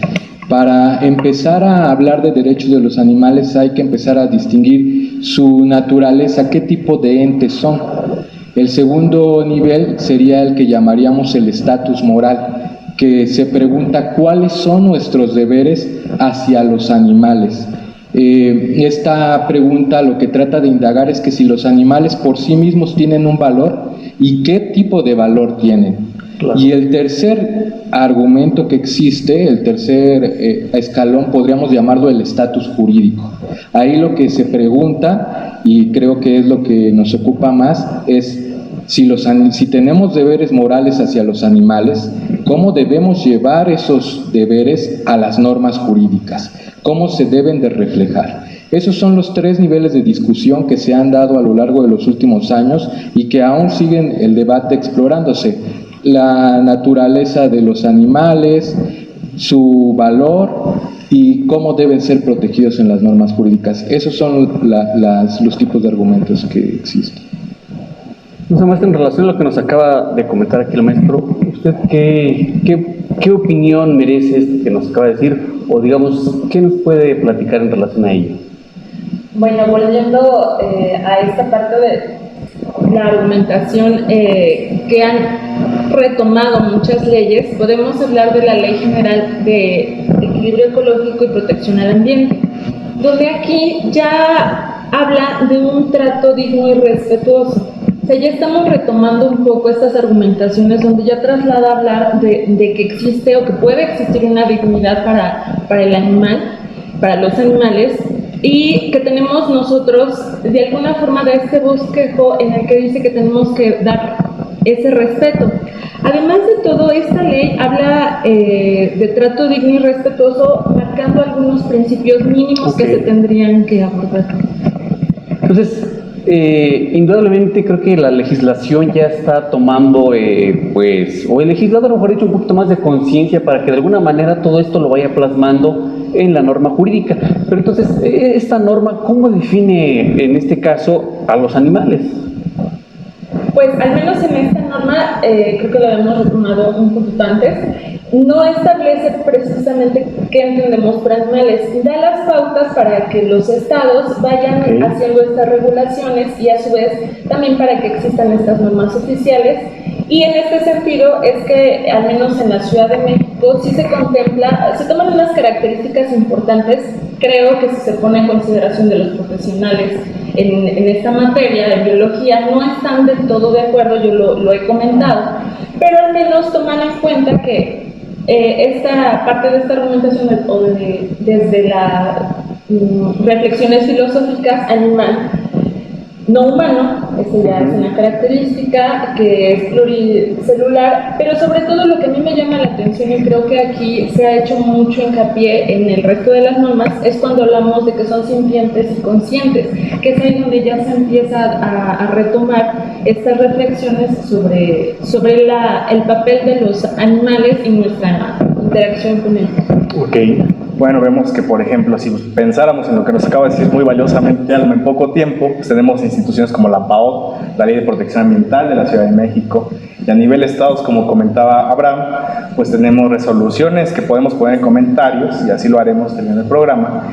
Para empezar a hablar de derechos de los animales hay que empezar a distinguir su naturaleza, qué tipo de entes son. El segundo nivel sería el que llamaríamos el estatus moral, que se pregunta cuáles son nuestros deberes hacia los animales. Esta pregunta lo que trata de indagar es que si los animales por sí mismos tienen un valor y qué tipo de valor tienen. Claro. Y el tercer argumento que existe, el tercer escalón, podríamos llamarlo el estatus jurídico. Ahí lo que se pregunta, y creo que es lo que nos ocupa más, es si tenemos deberes morales hacia los animales, ¿cómo debemos llevar esos deberes a las normas jurídicas? ¿Cómo se deben de reflejar? Esos son los 3 niveles de discusión que se han dado a lo largo de los últimos años y que aún siguen el debate explorándose. La naturaleza de los animales, su valor y cómo deben ser protegidos en las normas jurídicas. Esos son los tipos de argumentos que existen. Maestra, en relación a lo que nos acaba de comentar aquí el maestro, ¿usted qué opinión merece esto que nos acaba de decir? O digamos, ¿qué nos puede platicar en relación a ello? Bueno, volviendo a esta parte de la argumentación que han retomado muchas leyes, podemos hablar de la Ley General de Equilibrio Ecológico y Protección al Ambiente, donde aquí ya habla de un trato digno y respetuoso. O sea, ya estamos retomando un poco estas argumentaciones donde ya traslada a hablar de que existe o que puede existir una dignidad para el animal, para los animales, y que tenemos nosotros, de alguna forma, de este bosquejo en el que dice que tenemos que dar ese respeto. Además de todo, esta ley habla de trato digno y respetuoso, marcando algunos principios mínimos que se tendrían que abordar. Entonces, indudablemente creo que la legislación ya está tomando, o el legislador, mejor dicho, un poquito más de conciencia para que de alguna manera todo esto lo vaya plasmando en la norma jurídica. Pero entonces, esta norma, ¿cómo define en este caso a los animales? Pues al menos en esta norma, creo que lo habíamos retomado un poquito antes, no establece precisamente qué entendemos por animales, da las pautas para que los estados vayan haciendo estas regulaciones y a su vez también para que existan estas normas oficiales. Y en este sentido es que al menos en la Ciudad de México sí se contempla, se toman unas características importantes, creo que si se pone en consideración de los profesionales en esta materia de biología, no están del todo de acuerdo, yo lo he comentado, pero al menos toman en cuenta que esta parte de esta argumentación desde las reflexiones filosóficas animal no humano, esa ya es una característica que es pluricelular, pero sobre todo lo que a mí me llama la atención y creo que aquí se ha hecho mucho hincapié en el resto de las normas es cuando hablamos de que son sintientes y conscientes, que es ahí donde ya se empieza a retomar estas reflexiones sobre el papel de los animales y nuestra interacción con ellos. Ok. Bueno, vemos que, por ejemplo, si pensáramos en lo que nos acaba de decir muy valiosamente Alma en poco tiempo, pues tenemos instituciones como la PAO, la Ley de Protección Ambiental de la Ciudad de México, y a nivel estados, como comentaba Abraham, pues tenemos resoluciones que podemos poner en comentarios, y así lo haremos terminando el programa,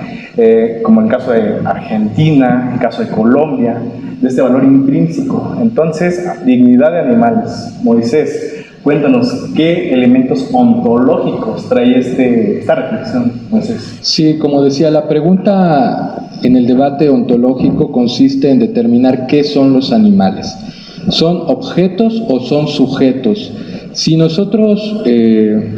como en el caso de Argentina, en el caso de Colombia, de este valor intrínseco. Entonces, dignidad de animales. Moisés, cuéntanos, ¿qué elementos ontológicos trae esta reflexión, Moisés? Sí, como decía, la pregunta en el debate ontológico consiste en determinar qué son los animales. ¿Son objetos o son sujetos? Si nosotros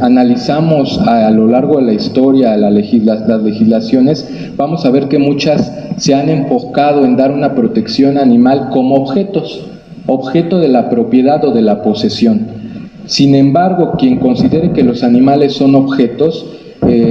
analizamos a lo largo de la historia las legislaciones, vamos a ver que muchas se han enfocado en dar una protección animal como objetos, objeto de la propiedad o de la posesión. Sin embargo, quien considere que los animales son objetos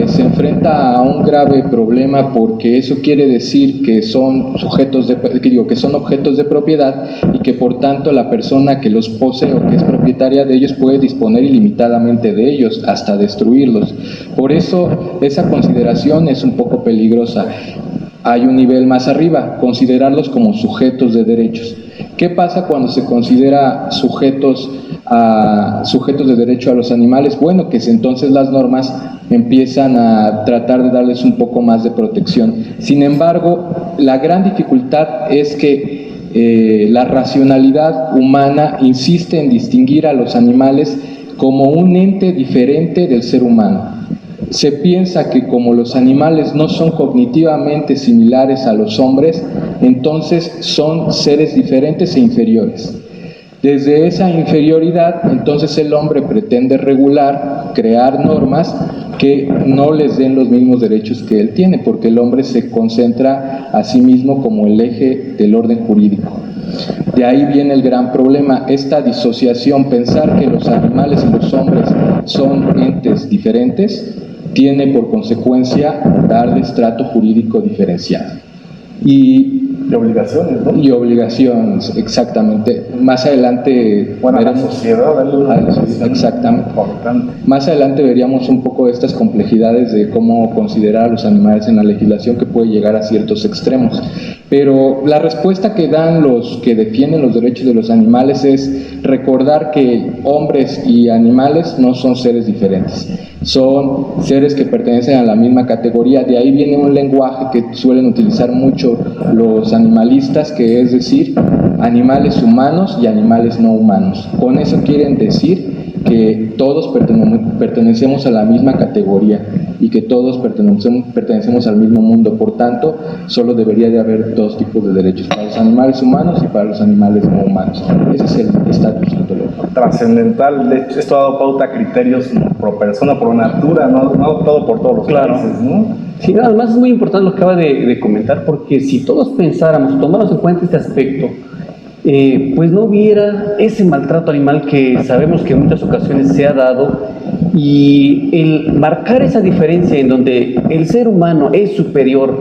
se enfrenta a un grave problema, porque eso quiere decir que son que son objetos de propiedad y que por tanto la persona que los posee o que es propietaria de ellos puede disponer ilimitadamente de ellos hasta destruirlos. Por eso esa consideración es un poco peligrosa. Hay un nivel más arriba, considerarlos como sujetos de derechos. ¿Qué pasa cuando se considera sujetos de derecho a los animales? Bueno, que entonces las normas empiezan a tratar de darles un poco más de protección. Sin embargo, la gran dificultad es que la racionalidad humana insiste en distinguir a los animales como un ente diferente del ser humano. Se piensa que como los animales no son cognitivamente similares a los hombres, entonces son seres diferentes e inferiores. Desde esa inferioridad, entonces el hombre pretende regular, crear normas que no les den los mismos derechos que él tiene, porque el hombre se concentra a sí mismo como el eje del orden jurídico. De ahí viene el gran problema, esta disociación, pensar que los animales y los hombres son entes diferentes, tiene por consecuencia darles trato jurídico diferenciado. Y obligaciones, ¿no? Y obligaciones, exactamente. Más adelante... Bueno, veremos, a la sociedad, darle una exactamente. Importante. Más adelante veríamos un poco estas complejidades de cómo considerar a los animales en la legislación, que puede llegar a ciertos extremos. Pero la respuesta que dan los que defienden los derechos de los animales es recordar que hombres y animales no son seres diferentes, son seres que pertenecen a la misma categoría. De ahí viene un lenguaje que suelen utilizar mucho los animalistas, que es decir, animales humanos y animales no humanos. Con eso quieren decir que todos pertenecemos a la misma categoría y que todos pertenecemos al mismo mundo. Por tanto, solo debería de haber dos tipos de derechos, para los animales humanos y para los animales no humanos. Ese es el estatus ontológico. Trascendental. De hecho, esto ha dado pauta a criterios por persona, por natura, no adoptado por todos los países, ¿no? Sí, además es muy importante lo que acaba de comentar, porque si todos pensáramos, tomáramos en cuenta este aspecto, pues no hubiera ese maltrato animal que sabemos que en muchas ocasiones se ha dado, y el marcar esa diferencia en donde el ser humano es superior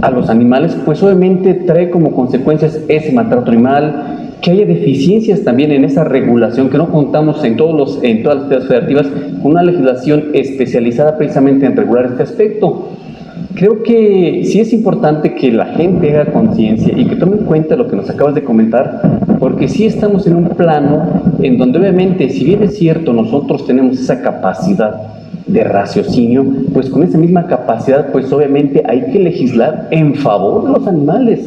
a los animales, pues obviamente trae como consecuencias ese maltrato animal, que haya deficiencias también en esa regulación, que no contamos en todas las entidades federativas con una legislación especializada precisamente en regular este aspecto. Creo que sí es importante que la gente haga conciencia y que tome en cuenta lo que nos acabas de comentar, porque sí estamos en un plano en donde obviamente, si bien es cierto, nosotros tenemos esa capacidad de raciocinio, pues con esa misma capacidad, pues obviamente hay que legislar en favor de los animales.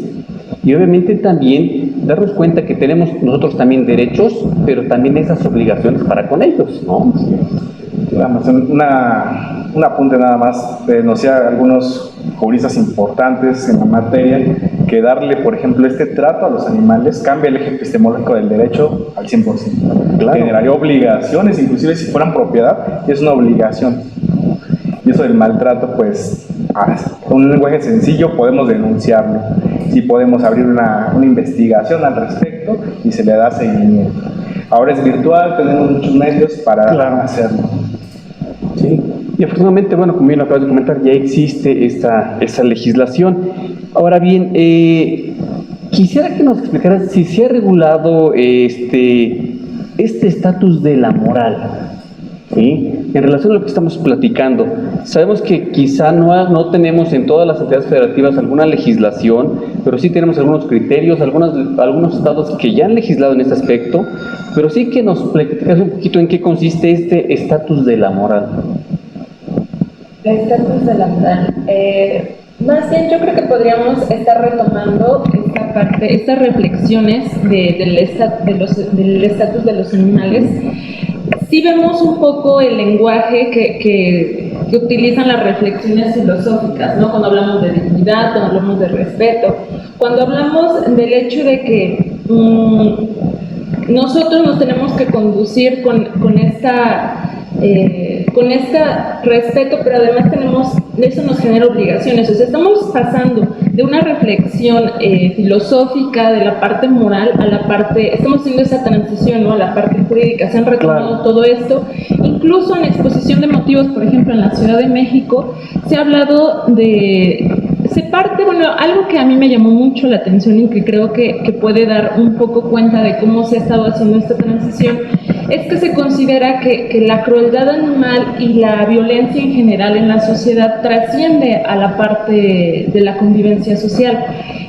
Y obviamente también darnos cuenta que tenemos nosotros también derechos, pero también esas obligaciones para con ellos, ¿no? Vamos, un apunte nada más. Nos decía algunos juristas importantes en la materia que darle, por ejemplo, este trato a los animales cambia el eje epistemológico del derecho al 100%. Claro. Generaría obligaciones, inclusive si fueran propiedad, es una obligación. Y eso del maltrato, pues, con un lenguaje sencillo podemos denunciarlo. Sí podemos abrir una investigación al respecto y se le da seguimiento. Ahora es virtual, tenemos muchos medios para hacerlo. Sí, y afortunadamente, bueno, como bien lo acabas de comentar, ya existe esta legislación. Ahora bien, quisiera que nos explicaras si se ha regulado este estatus de la moral, ¿sí? En relación a lo que estamos platicando. Sabemos que quizá no tenemos en todas las entidades federativas alguna legislación, pero sí tenemos algunos criterios, algunos estados que ya han legislado en este aspecto, pero sí que nos platicas un poquito en qué consiste este estatus de la moral. El estatus de la moral. Más bien, yo creo que podríamos estar retomando esta parte, estas reflexiones del estatus de los animales. Sí vemos un poco el lenguaje que utilizan las reflexiones filosóficas, ¿no? Cuando hablamos de dignidad, cuando hablamos de respeto, cuando hablamos del hecho de que nosotros nos tenemos que conducir con este respeto, pero además eso nos genera obligaciones. O sea, estamos pasando de una reflexión filosófica de la parte moral a la parte, estamos haciendo esa transición, ¿no? A la parte jurídica. Se han retomado todo esto, incluso en exposición de motivos, por ejemplo, en la Ciudad de México, se ha hablado algo que a mí me llamó mucho la atención y que creo que puede dar un poco cuenta de cómo se ha estado haciendo esta transición, es que se considera que la crueldad animal y la violencia en general en la sociedad trasciende a la parte de la convivencia social.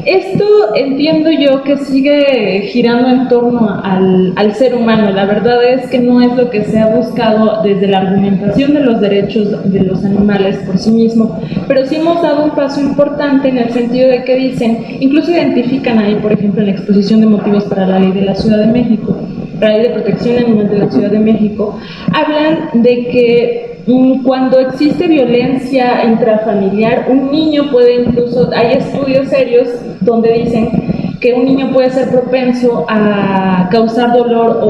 Esto entiendo yo que sigue girando en torno al ser humano. La verdad es que no es lo que se ha buscado desde la argumentación de los derechos de los animales por sí mismo, pero sí hemos dado un paso importante en el sentido de que dicen, incluso identifican ahí, por ejemplo, en la exposición de motivos para la ley de la Ciudad de México, la ley de protección animal de la Ciudad de México, hablan de que cuando existe violencia intrafamiliar, un niño puede incluso, hay estudios serios donde dicen que un niño puede ser propenso a causar dolor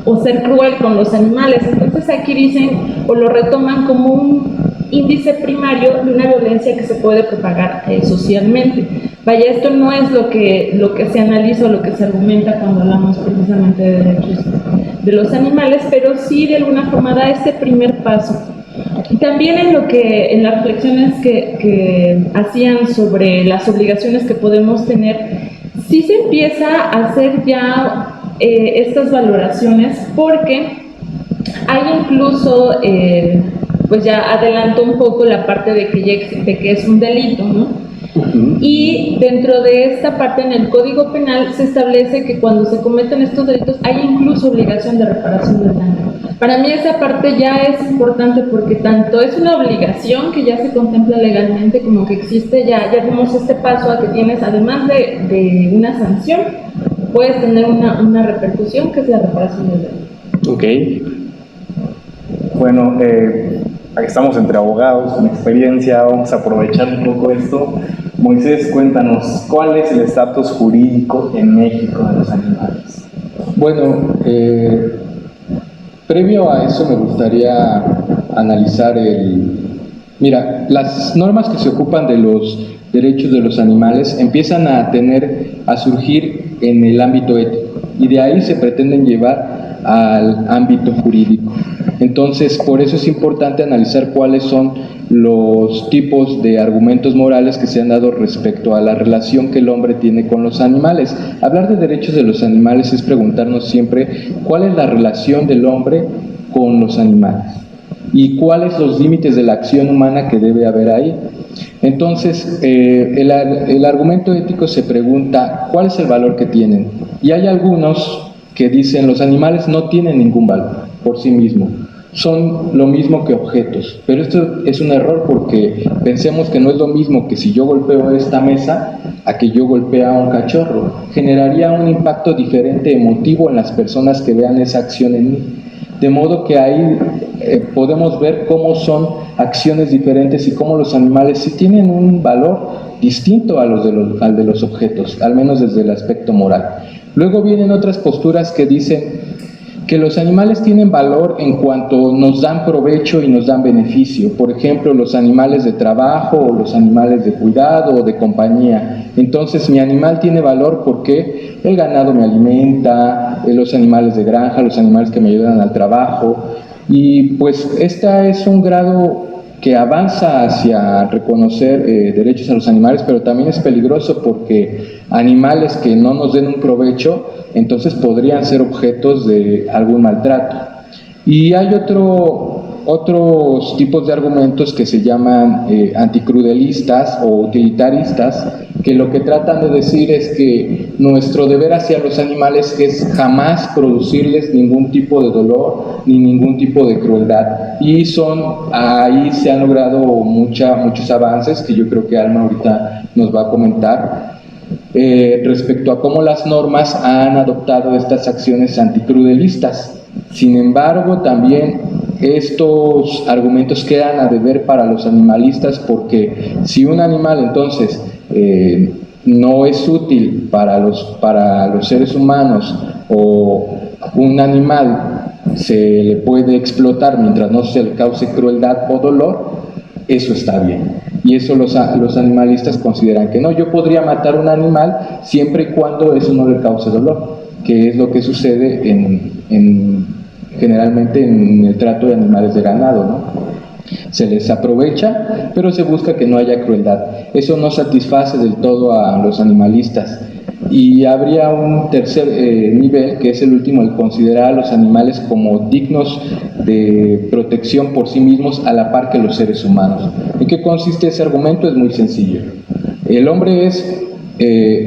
o ser cruel con los animales. Entonces aquí dicen, o lo retoman como un índice primario de una violencia que se puede propagar socialmente. Vaya, esto no es lo que se analiza o lo que se argumenta cuando hablamos precisamente de derechos de los animales, pero sí de alguna forma da este primer paso. Y también en las reflexiones que hacían sobre las obligaciones que podemos tener, sí se empieza a hacer ya estas valoraciones, porque hay incluso, pues ya adelanto un poco la parte de que es un delito, ¿no? Y dentro de esta parte en el Código Penal se establece que cuando se cometen estos delitos hay incluso obligación de reparación del daño. Para mí esa parte ya es importante porque tanto es una obligación que ya se contempla legalmente como que existe, ya vemos este paso a que tienes, además de una sanción, puedes tener una repercusión que es la reparación del daño. Ok. Bueno, aquí estamos entre abogados con experiencia, vamos a aprovechar un poco esto. Moisés, cuéntanos, ¿cuál es el estatus jurídico en México de los animales? Bueno, previo a eso me gustaría analizar Mira, las normas que se ocupan de los derechos de los animales empiezan a surgir en el ámbito ético y de ahí se pretenden llevar al ámbito jurídico. Entonces, por eso es importante analizar cuáles son los tipos de argumentos morales que se han dado respecto a la relación que el hombre tiene con los animales. Hablar de derechos de los animales es preguntarnos siempre cuál es la relación del hombre con los animales y cuáles los límites de la acción humana que debe haber ahí. Entonces, el argumento ético se pregunta ¿cuál es el valor que tienen? Y hay algunos que dicen los animales no tienen ningún valor por sí mismos, son lo mismo que objetos, pero esto es un error porque pensemos que no es lo mismo que si yo golpeo esta mesa a que yo golpee a un cachorro, generaría un impacto diferente emotivo en las personas que vean esa acción en mí, de modo que ahí podemos ver cómo son acciones diferentes y cómo los animales sí tienen un valor distinto al de los objetos, al menos desde el aspecto moral. Luego vienen otras posturas que dicen que los animales tienen valor en cuanto nos dan provecho y nos dan beneficio. Por ejemplo, los animales de trabajo o los animales de cuidado o de compañía. Entonces, mi animal tiene valor porque el ganado me alimenta, los animales de granja, los animales que me ayudan al trabajo. Y pues este es un grado que avanza hacia reconocer derechos a los animales, pero también es peligroso porque animales que no nos den un provecho, entonces podrían ser objetos de algún maltrato. Y hay otros tipos de argumentos que se llaman anticrudelistas o utilitaristas, que lo que tratan de decir es que nuestro deber hacia los animales es jamás producirles ningún tipo de dolor ni ningún tipo de crueldad. Y ahí se han logrado muchos avances que yo creo que Alma ahorita nos va a comentar respecto a cómo las normas han adoptado estas acciones anticrudelistas. Sin embargo, también estos argumentos quedan a deber para los animalistas, porque si un animal entonces no es útil para los seres humanos, o un animal se le puede explotar mientras no se le cause crueldad o dolor, eso está bien. Y eso los animalistas consideran que no. Yo podría matar un animal siempre y cuando eso no le cause dolor, que es lo que sucede generalmente en el trato de animales de ganado, ¿no? Se les aprovecha, pero se busca que no haya crueldad. Eso no satisface del todo a los animalistas. Y habría un tercer nivel, que es el último, el considerar a los animales como dignos de protección por sí mismos a la par que los seres humanos. ¿En qué consiste ese argumento? Es muy sencillo. El hombre es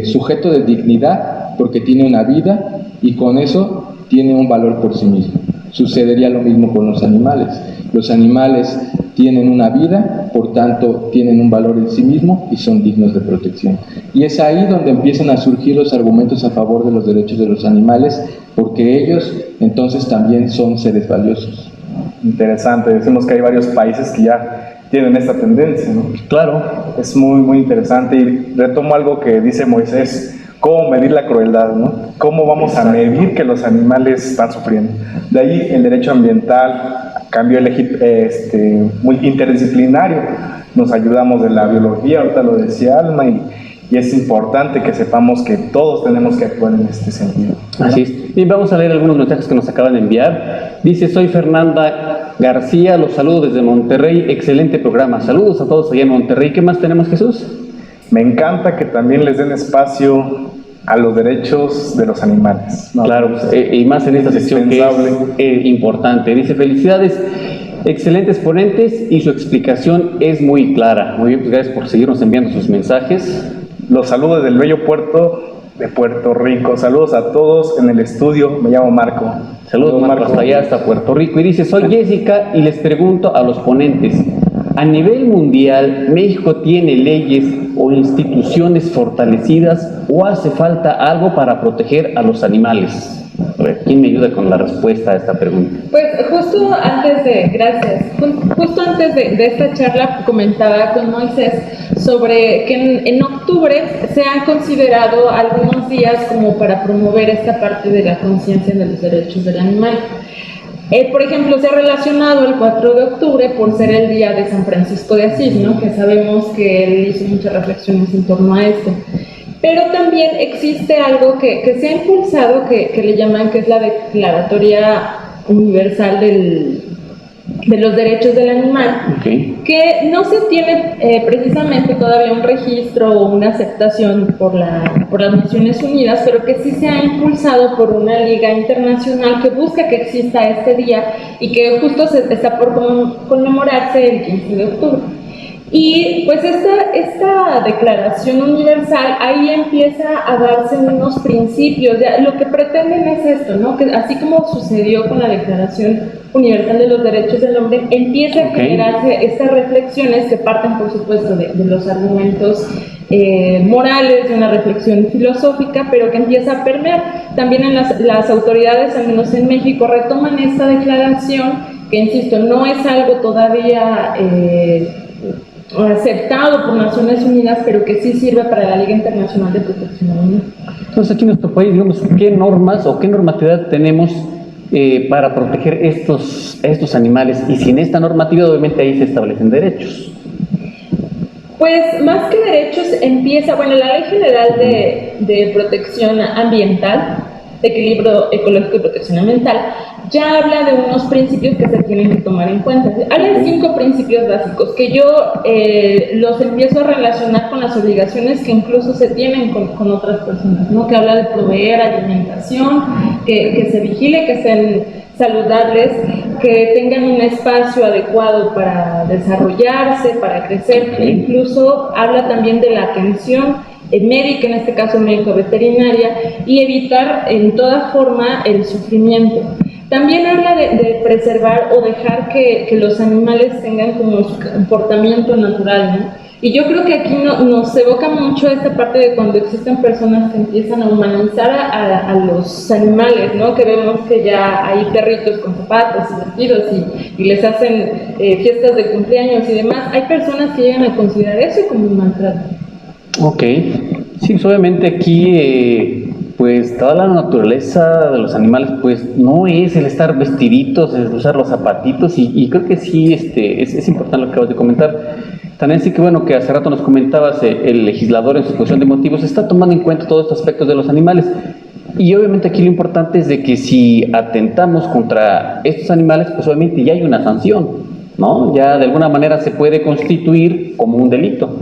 sujeto de dignidad porque tiene una vida y con eso tiene un valor por sí mismo. Sucedería lo mismo con los animales. Los animales tienen una vida, por tanto tienen un valor en sí mismo y son dignos de protección. Y es ahí donde empiezan a surgir los argumentos a favor de los derechos de los animales, porque ellos entonces también son seres valiosos. Interesante, decimos que hay varios países que ya tienen esta tendencia, ¿no? Claro. Es muy, muy interesante, y retomo algo que dice Moisés: ¿cómo medir la crueldad, no? ¿Cómo vamos a medir que los animales están sufriendo? De ahí el derecho ambiental, cambio muy interdisciplinario. Nos ayudamos de la biología, ahorita lo decía Alma, y es importante que sepamos que todos tenemos que actuar en este sentido, ¿no? Así es. Bien, vamos a leer algunos mensajes que nos acaban de enviar. Dice: soy Fernanda García, los saludo desde Monterrey, excelente programa. Saludos a todos allá en Monterrey. ¿Qué más tenemos, Jesús? Me encanta que también les den espacio a los derechos de los animales, ¿no? Claro, y más en esta sección que es importante. Dice: felicidades, excelentes ponentes, y su explicación es muy clara. Muy bien, pues gracias por seguirnos enviando sus mensajes. Los saludo desde el bello puerto de Puerto Rico. Saludos a todos en el estudio. Me llamo Marco. Saludos, Marco, hasta allá, hasta Puerto Rico. Y dice: soy Jessica y les pregunto a los ponentes, ¿a nivel mundial México tiene leyes o instituciones fortalecidas o hace falta algo para proteger a los animales? A ver, ¿quién me ayuda con la respuesta a esta pregunta? Pues justo antes de esta charla comentaba con Moisés sobre que en octubre se han considerado algunos días como para promover esta parte de la conciencia de los derechos del animal. Por ejemplo, se ha relacionado el 4 de octubre por ser el día de San Francisco de Asís, ¿no? Que sabemos que él hizo muchas reflexiones en torno a esto. Pero también existe algo que se ha impulsado, que le llaman, que es la Declaratoria Universal de los Derechos del Animal, Okay. Que no se tiene precisamente todavía un registro o una aceptación por las Naciones Unidas, pero que sí se ha impulsado por una liga internacional que busca que exista este día y que justo está por conmemorarse el 15 de octubre. Y pues esta declaración universal, ahí empieza a darse unos principios. Lo que pretenden es esto, ¿no? Que así como sucedió con la Declaración Universal de los Derechos del Hombre, empieza a generarse estas reflexiones que parten, por supuesto, de los argumentos morales, de una reflexión filosófica, pero que empieza a permear. También en las autoridades, al menos en México, retoman esta declaración que insisto, no es algo todavía aceptado por Naciones Unidas, pero que sí sirve para la Liga Internacional de Protección Animal. Entonces, aquí en nuestro país, digamos, ¿qué normas o qué normatividad tenemos para proteger estos animales? Y sin esta normatividad, obviamente, ahí se establecen derechos. Pues más que derechos empieza, bueno, la Ley General de Protección Ambiental, de Equilibrio Ecológico y Protección Ambiental, ya habla de unos principios que se tienen que tomar en cuenta. Habla de 5 principios básicos que yo los empiezo a relacionar con las obligaciones que incluso se tienen con otras personas, ¿no? Que habla de proveer alimentación, que se vigile, que estén saludables, que tengan un espacio adecuado para desarrollarse, para crecer, incluso habla también de la atención médica, en este caso médico-veterinaria, y evitar en toda forma el sufrimiento. También habla de preservar o dejar que los animales tengan como su comportamiento natural, ¿no? Y yo creo que aquí nos evoca mucho esta parte de cuando existen personas que empiezan a humanizar a los animales, ¿no? Que vemos que ya hay perritos con zapatos y vestidos y les hacen fiestas de cumpleaños y demás. Hay personas que llegan a considerar eso como un maltrato. Ok, sí, pues obviamente aquí, pues toda la naturaleza de los animales, pues no es el estar vestiditos, es usar los zapatitos y creo que sí, es importante lo que acabas de comentar. También sí que bueno que hace rato nos comentabas, el legislador en su exposición de motivos está tomando en cuenta todos estos aspectos de los animales. Y obviamente aquí lo importante es de que si atentamos contra estos animales, pues obviamente ya hay una sanción, ¿no? Ya de alguna manera se puede constituir como un delito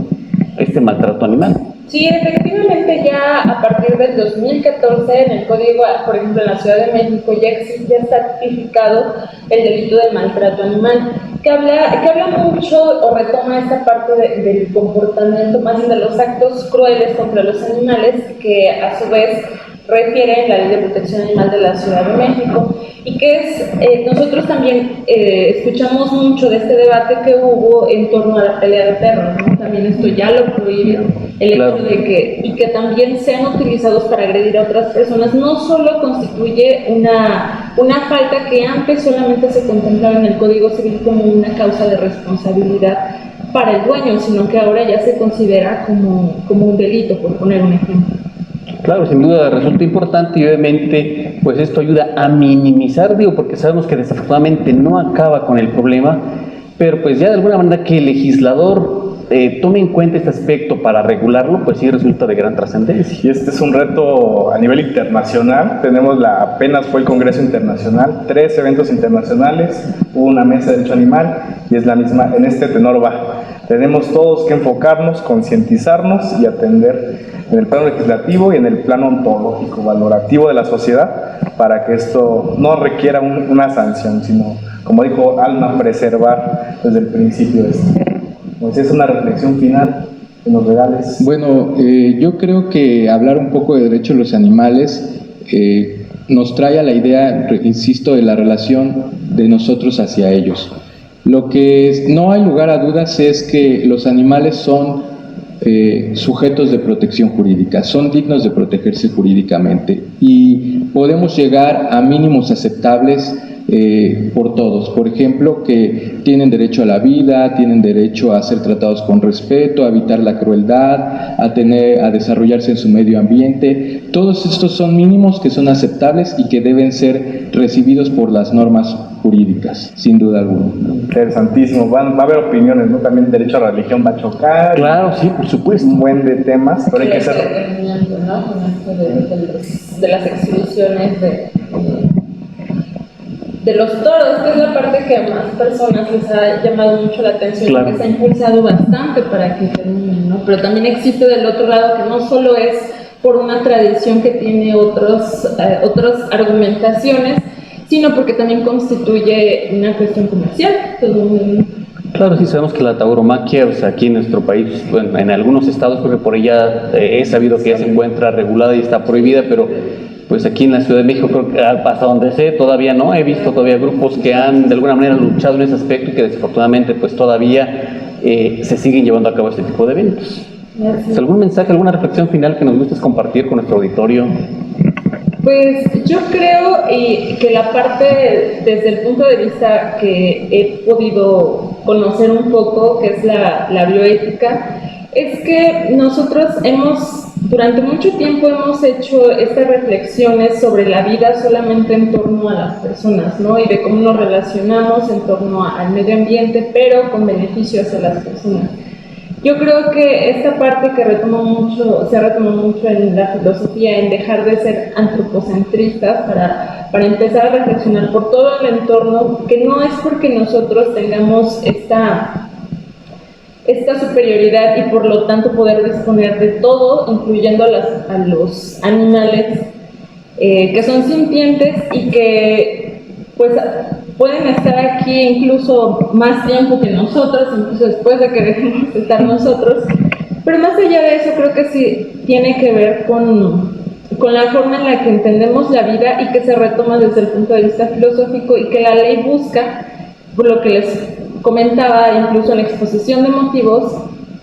este maltrato animal. Sí, efectivamente ya a partir del 2014 en el Código, por ejemplo en la Ciudad de México ya está tipificado el delito de maltrato animal, que habla mucho o retoma esta parte del comportamiento, más bien de los actos crueles contra los animales, que a su vez refiere la Ley de Protección Animal de la Ciudad de México, y que nosotros también escuchamos mucho de este debate que hubo en torno a la pelea de perros, ¿no? También esto ya lo prohíbe, el hecho de que también sean utilizados para agredir a otras personas, no solo constituye una falta que antes solamente se contemplaba en el Código Civil como una causa de responsabilidad para el dueño, sino que ahora ya se considera como un delito, por poner un ejemplo. Claro, sin duda resulta importante y obviamente pues esto ayuda a minimizar, porque sabemos que desafortunadamente no acaba con el problema, pero pues ya de alguna manera que el legislador tome en cuenta este aspecto para regularlo, pues sí resulta de gran trascendencia. Y este es un reto a nivel internacional. Apenas fue el Congreso Internacional, 3 eventos internacionales, hubo una mesa de derecho animal y es la misma, en este tenor va. Tenemos todos que enfocarnos, concientizarnos y atender en el plano legislativo y en el plano ontológico, valorativo de la sociedad, para que esto no requiera una sanción, sino, como dijo Alma, preservar desde el principio esto. Pues es una reflexión final que nos regales. Bueno, yo creo que hablar un poco de derechos de los animales nos trae a la idea, insisto, de la relación de nosotros hacia ellos. Lo que no hay lugar a dudas es que los animales son sujetos de protección jurídica, son dignos de protegerse jurídicamente y podemos llegar a mínimos aceptables por todos. Por ejemplo, que tienen derecho a la vida, tienen derecho a ser tratados con respeto, a evitar la crueldad, a desarrollarse en su medio ambiente. Todos estos son mínimos que son aceptables y que deben ser recibidos por las normas jurídicas, sin duda alguna. Interesantísimo. Va a haber opiniones, ¿no? También derecho a la religión va a chocar. Claro, sí, por supuesto. Un buen de temas, pero hay que ser... ¿no? Con esto de las exhibiciones de los toros, que es la parte que a más personas les ha llamado mucho la atención, claro, que se ha impulsado bastante para que terminen, ¿no? Pero también existe del otro lado que no solo es por una tradición que tiene otras argumentaciones, sino porque también constituye una cuestión comercial. Claro, sí sabemos que la tauromaquia, o sea, aquí en nuestro país, bueno, en algunos estados, porque por ella he sabido que ya se encuentra regulada y está prohibida, pero pues aquí en la Ciudad de México, creo que hasta donde sé, todavía no. He visto todavía grupos que han de alguna manera luchado en ese aspecto y que desafortunadamente pues todavía se siguen llevando a cabo este tipo de eventos. ¿Algún mensaje, alguna reflexión final que nos gustes compartir con nuestro auditorio? Pues yo creo que la parte desde el punto de vista que he podido conocer un poco, que es la bioética, es que nosotros durante mucho tiempo hemos hecho estas reflexiones sobre la vida solamente en torno a las personas, ¿no? Y de cómo nos relacionamos en torno al medio ambiente, pero con beneficio hacia las personas. Yo creo que esta parte que se retomó mucho en la filosofía, en dejar de ser antropocentristas para empezar a reflexionar por todo el entorno, que no es porque nosotros tengamos esta superioridad y por lo tanto poder disponer de todo, incluyendo a los animales que son sintientes y que pues pueden estar aquí incluso más tiempo que nosotros, incluso después de que dejemos de estar nosotros, pero más allá de eso creo que sí tiene que ver con la forma en la que entendemos la vida y que se retoma desde el punto de vista filosófico y que la ley busca, por lo que les comentaba incluso en la exposición de motivos,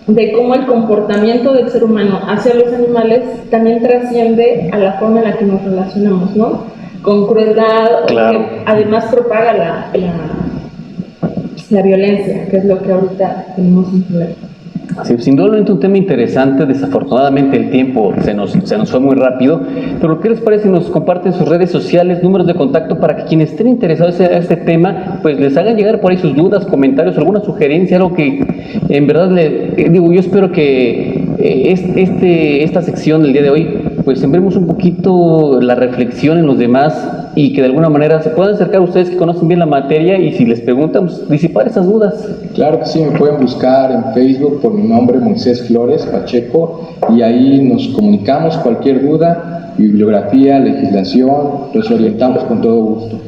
de cómo el comportamiento del ser humano hacia los animales también trasciende a la forma en la que nos relacionamos, ¿no? Con crueldad, claro, que además propaga la violencia, que es lo que ahorita tenemos un problema. Sí, sin duda un tema interesante. Desafortunadamente el tiempo se nos fue muy rápido, pero ¿qué les parece si nos comparten sus redes sociales, números de contacto, para que quienes estén interesados en este tema, pues les hagan llegar por ahí sus dudas, comentarios, alguna sugerencia, algo que en verdad yo espero que esta sección del día de hoy pues sembremos un poquito la reflexión en los demás y que de alguna manera se puedan acercar a ustedes que conocen bien la materia y si les preguntan, pues, disipar esas dudas. Claro que sí, me pueden buscar en Facebook por mi nombre, Moisés Flores Pacheco, y ahí nos comunicamos cualquier duda, bibliografía, legislación, los orientamos con todo gusto.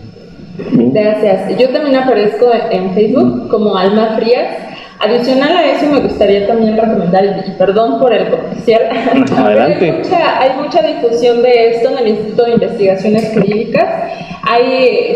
Gracias. Yo también aparezco en Facebook como Alma Frías. Adicional a eso me gustaría también recomendar, y perdón por el comercial, adelante. Hay mucha difusión de esto en el Instituto de Investigaciones Jurídicas.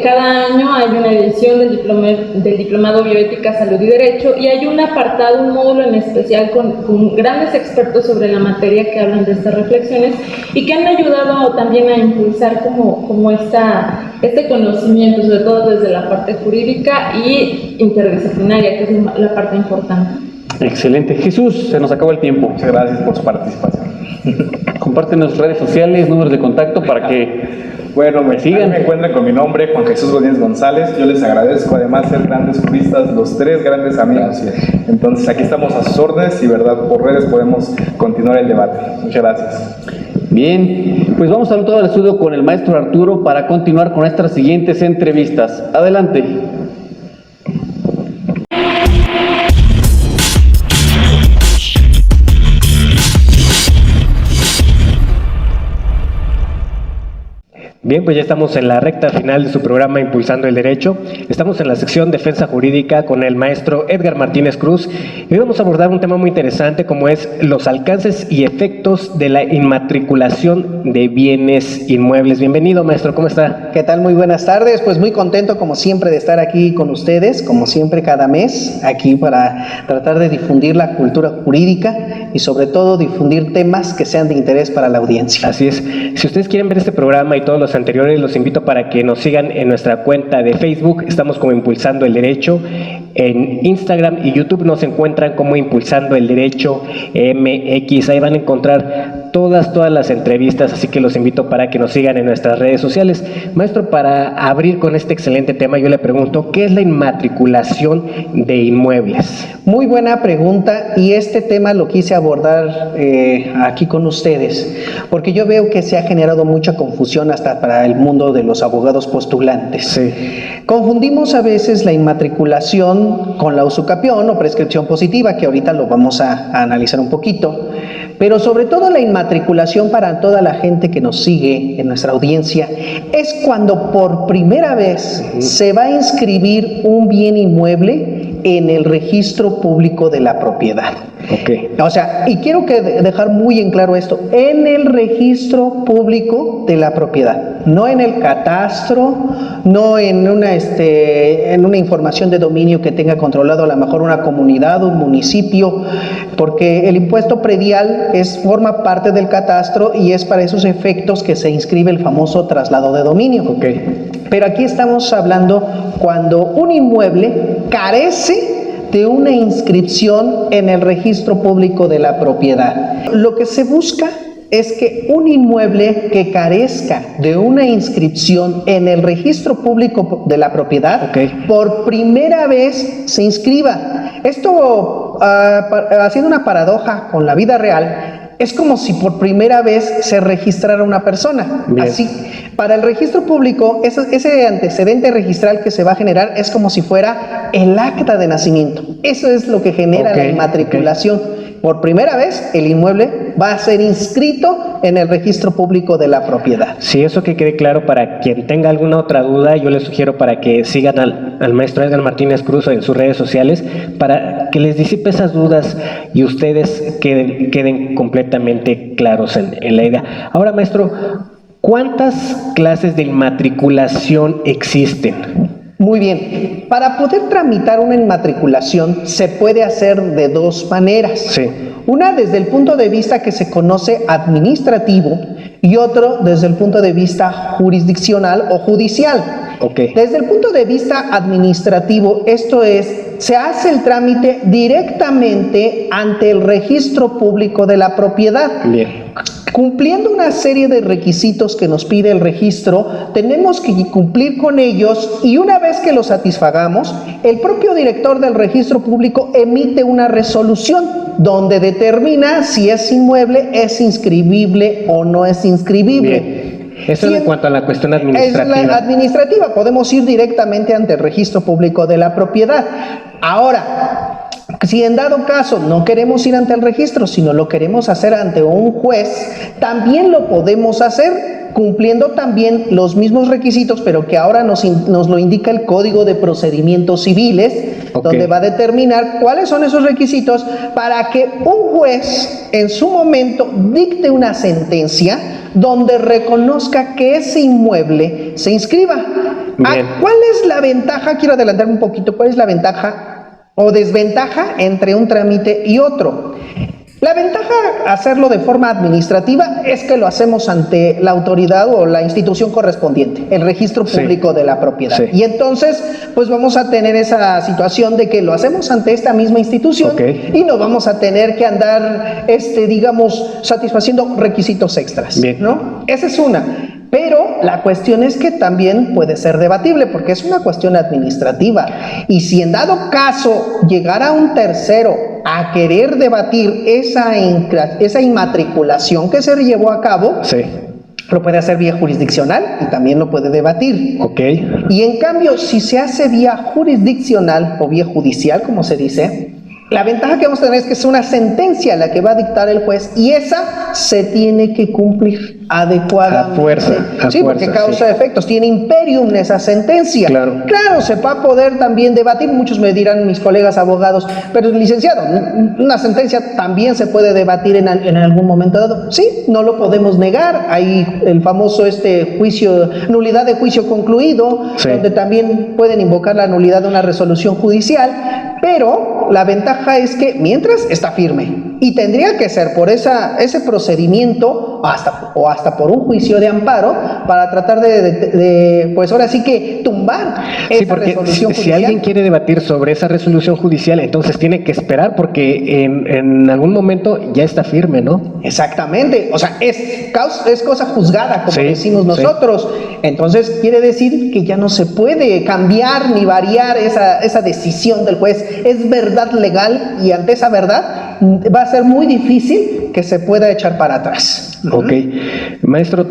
Cada año hay una edición del Diplomado Bioética, Salud y Derecho, y hay un apartado, un módulo en especial con grandes expertos sobre la materia que hablan de estas reflexiones y que han ayudado también a impulsar como este conocimiento, sobre todo desde la parte jurídica y interdisciplinaria, que es la parte importante. Excelente. Jesús, se nos acabó el tiempo. Muchas gracias por su participación. Compártenos redes sociales, números de contacto para que me sigan. Me encuentran con mi nombre, Juan Jesús Godínez González. Yo les agradezco además ser grandes juristas, los tres grandes amigos. Gracias. Entonces aquí estamos a sus órdenes y por redes podemos continuar el debate. Muchas gracias. Bien, pues vamos a todo el estudio con el maestro Arturo para continuar con nuestras siguientes entrevistas. Adelante. Bien, pues ya estamos en la recta final de su programa Impulsando el Derecho. Estamos en la sección Defensa Jurídica con el maestro Edgar Martínez Cruz y hoy vamos a abordar un tema muy interesante como es los alcances y efectos de la inmatriculación de bienes inmuebles. Bienvenido, maestro, ¿cómo está? ¿Qué tal? Muy buenas tardes, pues muy contento como siempre de estar aquí con ustedes, como siempre cada mes, aquí para tratar de difundir la cultura jurídica y sobre todo difundir temas que sean de interés para la audiencia. Así es. Si ustedes quieren ver este programa y todos los anteriores, los invito para que nos sigan en nuestra cuenta de Facebook. Estamos como Impulsando el Derecho. En Instagram y YouTube nos encuentran como Impulsando el Derecho MX. Ahí van a encontrar todas las entrevistas, así que los invito para que nos sigan en nuestras redes sociales. Maestro, para abrir con este excelente tema, yo le pregunto, ¿qué es la inmatriculación de inmuebles? Muy buena pregunta y este tema lo quise abordar aquí con ustedes, porque yo veo que se ha generado mucha confusión hasta para el mundo de los abogados postulantes. Sí. Confundimos a veces la inmatriculación con la usucapión o prescripción positiva, que ahorita lo vamos a analizar un poquito, pero sobre todo la inmatriculación para toda la gente que nos sigue en nuestra audiencia es cuando por primera vez se va a inscribir un bien inmueble en el registro público de la propiedad. Ok. O sea, y quiero dejar muy en claro esto, en el registro público de la propiedad, no en el catastro, no en una información de dominio que tenga controlado a lo mejor una comunidad, un municipio, porque el impuesto predial forma parte del catastro y es para esos efectos que se inscribe el famoso traslado de dominio. Ok. Pero aquí estamos hablando cuando un inmueble carece de una inscripción en el registro público de la propiedad. Lo que se busca es que un inmueble que carezca de una inscripción en el registro público de la propiedad, por primera vez se inscriba. Esto, haciendo una paradoja con la vida real, es como si por primera vez se registrara una persona. Bien. Así, para el registro público, ese antecedente registral que se va a generar es como si fuera el acta de nacimiento. Eso es lo que genera la inmatriculación. Por primera vez, el inmueble va a ser inscrito en el registro público de la propiedad. Sí, eso que quede claro. Para quien tenga alguna otra duda, yo les sugiero para que sigan al maestro Edgar Martínez Cruz en sus redes sociales, para que les disipe esas dudas y ustedes queden completamente claros en la idea. Ahora, maestro, ¿cuántas clases de inmatriculación existen? Muy bien, para poder tramitar una inmatriculación se puede hacer de dos maneras. Sí. Una desde el punto de vista que se conoce administrativo y otro desde el punto de vista jurisdiccional o judicial. Okay. Desde el punto de vista administrativo, esto es, se hace el trámite directamente ante el registro público de la propiedad. Bien. Cumpliendo una serie de requisitos que nos pide el registro, tenemos que cumplir con ellos y una vez que los satisfagamos, el propio director del registro público emite una resolución donde determina si ese inmueble es inscribible o no es inscribible. Bien. Eso es en cuanto a la cuestión administrativa. Es la administrativa, podemos ir directamente ante el registro público de la propiedad. Ahora, si en dado caso no queremos ir ante el registro, sino lo queremos hacer ante un juez, también lo podemos hacer cumpliendo también los mismos requisitos, pero que ahora nos lo indica el Código de Procedimientos Civiles, donde va a determinar cuáles son esos requisitos para que un juez en su momento dicte una sentencia donde reconozca que ese inmueble se inscriba. ¿Cuál es la ventaja? Quiero adelantarme un poquito. ¿Cuál es la ventaja o desventaja entre un trámite y otro? La ventaja hacerlo de forma administrativa es que lo hacemos ante la autoridad o la institución correspondiente, el registro público de la propiedad. Y entonces, pues vamos a tener esa situación de que lo hacemos ante esta misma institución y no vamos a tener que andar, digamos, satisfaciendo requisitos extras, ¿no? Esa es una. Pero la cuestión es que también puede ser debatible porque es una cuestión administrativa y si en dado caso llegara un tercero a querer debatir esa inmatriculación que se llevó a cabo, lo puede hacer vía jurisdiccional y también lo puede debatir. Y en cambio, si se hace vía jurisdiccional o vía judicial, como se dice, la ventaja que vamos a tener es que es una sentencia la que va a dictar el juez y esa se tiene que cumplir adecuadamente. Porque causa efectos, tiene imperium esa sentencia. Claro, se va a poder también debatir, muchos me dirán mis colegas abogados, pero licenciado, una sentencia también se puede debatir en algún momento dado. Sí, no lo podemos negar, hay el famoso juicio, nulidad de juicio concluido, donde también pueden invocar la nulidad de una resolución judicial, pero la ventaja es que mientras está firme y tendría que ser por ese procedimiento o hasta por un juicio de amparo para tratar de pues ahora sí que tumbar esa resolución judicial. Si alguien quiere debatir sobre esa resolución judicial, entonces tiene que esperar porque en algún momento ya está firme, ¿no? Exactamente, o sea, es cosa juzgada, como decimos nosotros. Entonces quiere decir que ya no se puede cambiar ni variar esa decisión del juez. Es verdad legal y ante esa verdad va a ser muy difícil que se pueda echar para atrás. Maestro,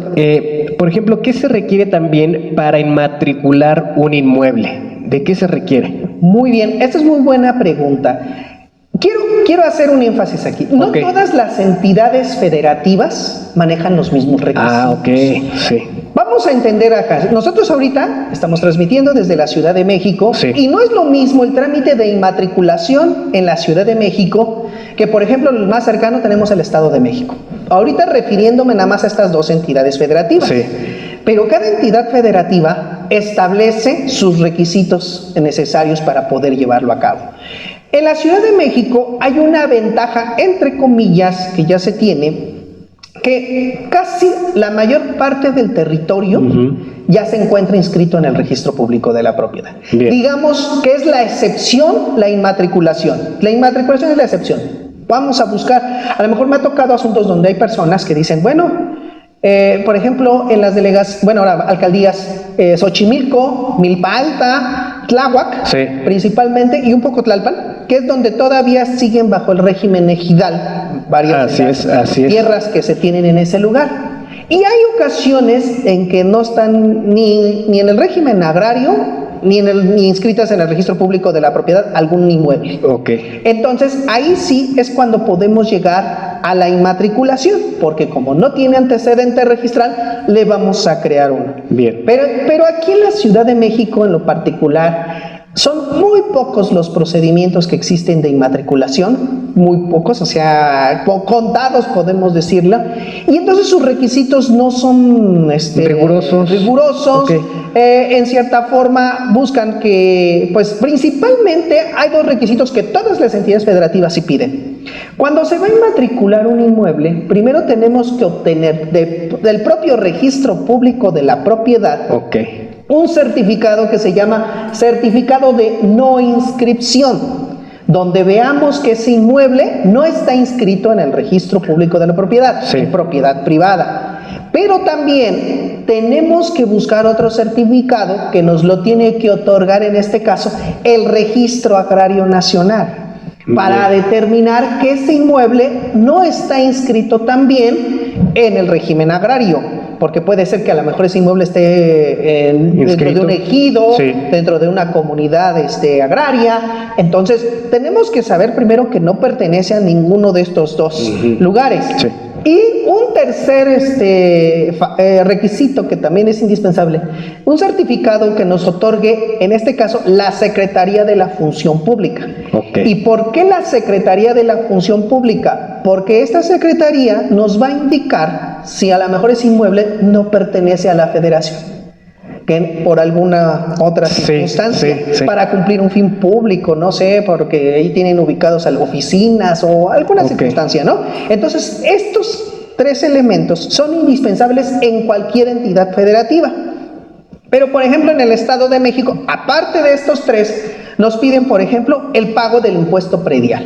por ejemplo, ¿qué se requiere también para inmatricular un inmueble? ¿De qué se requiere? Muy bien, esta es muy buena pregunta. Quiero hacer un énfasis aquí. No Ok. todas las entidades federativas manejan los mismos requisitos. Ah, ok, sí. Vamos a entender acá. Nosotros ahorita estamos transmitiendo desde la Ciudad de México, Sí. y no es lo mismo el trámite de inmatriculación en la Ciudad de México que, por ejemplo, el más cercano tenemos el Estado de México. Ahorita refiriéndome nada más a estas dos entidades federativas. Sí. Pero cada entidad federativa establece sus requisitos necesarios para poder llevarlo a cabo. En la Ciudad de México hay una ventaja, entre comillas, que ya se tiene, que casi la mayor parte del territorio ya se encuentra inscrito en el registro público de la propiedad. Bien. Digamos que es la excepción, la inmatriculación. La inmatriculación es la excepción. Vamos a buscar, a lo mejor me ha tocado asuntos donde hay personas que dicen, bueno, por ejemplo, en las alcaldías Xochimilco, Milpa Alta, Tláhuac, Sí. principalmente, y un poco Tlalpan, que es donde todavía siguen bajo el régimen ejidal varias de las tierras que se tienen en ese lugar. Y hay ocasiones en que no están ni en el régimen agrario, ni inscritas en el registro público de la propiedad algún inmueble. Ok. Entonces, ahí sí es cuando podemos llegar a la inmatriculación, porque como no tiene antecedente registral, le vamos a crear uno. Bien. Pero aquí en la Ciudad de México, en lo particular, son muy pocos los procedimientos que existen de inmatriculación, muy pocos, o sea, contados podemos decirlo, y entonces sus requisitos no son Rigurosos. rigurosos. Ok. En cierta forma buscan que, pues principalmente hay dos requisitos que todas las entidades federativas sí piden. Cuando se va a inmatricular un inmueble, primero tenemos que obtener del propio registro público de la propiedad Ok. un certificado que se llama certificado de no inscripción, donde veamos que ese inmueble no está inscrito en el registro público de la propiedad, Sí. en propiedad privada. Pero también tenemos que buscar otro certificado que nos lo tiene que otorgar, en este caso, el Registro Agrario Nacional, para determinar que ese inmueble no está inscrito también en el régimen agrario. Porque puede ser que a lo mejor ese inmueble esté dentro de un ejido, Sí. dentro de una comunidad agraria. Entonces, tenemos que saber primero que no pertenece a ninguno de estos dos lugares. Sí. Y un tercer requisito que también es indispensable, un certificado que nos otorgue, en este caso, la Secretaría de la Función Pública. Ok. ¿Y por qué la Secretaría de la Función Pública? Porque esta Secretaría nos va a indicar si a lo mejor ese inmueble no pertenece a la Federación, que por alguna otra circunstancia, sí. para cumplir un fin público, no sé, porque ahí tienen ubicados oficinas o alguna circunstancia, ¿no? Entonces, estos tres elementos son indispensables en cualquier entidad federativa. Pero, por ejemplo, en el Estado de México, aparte de estos tres, nos piden, por ejemplo, el pago del impuesto predial.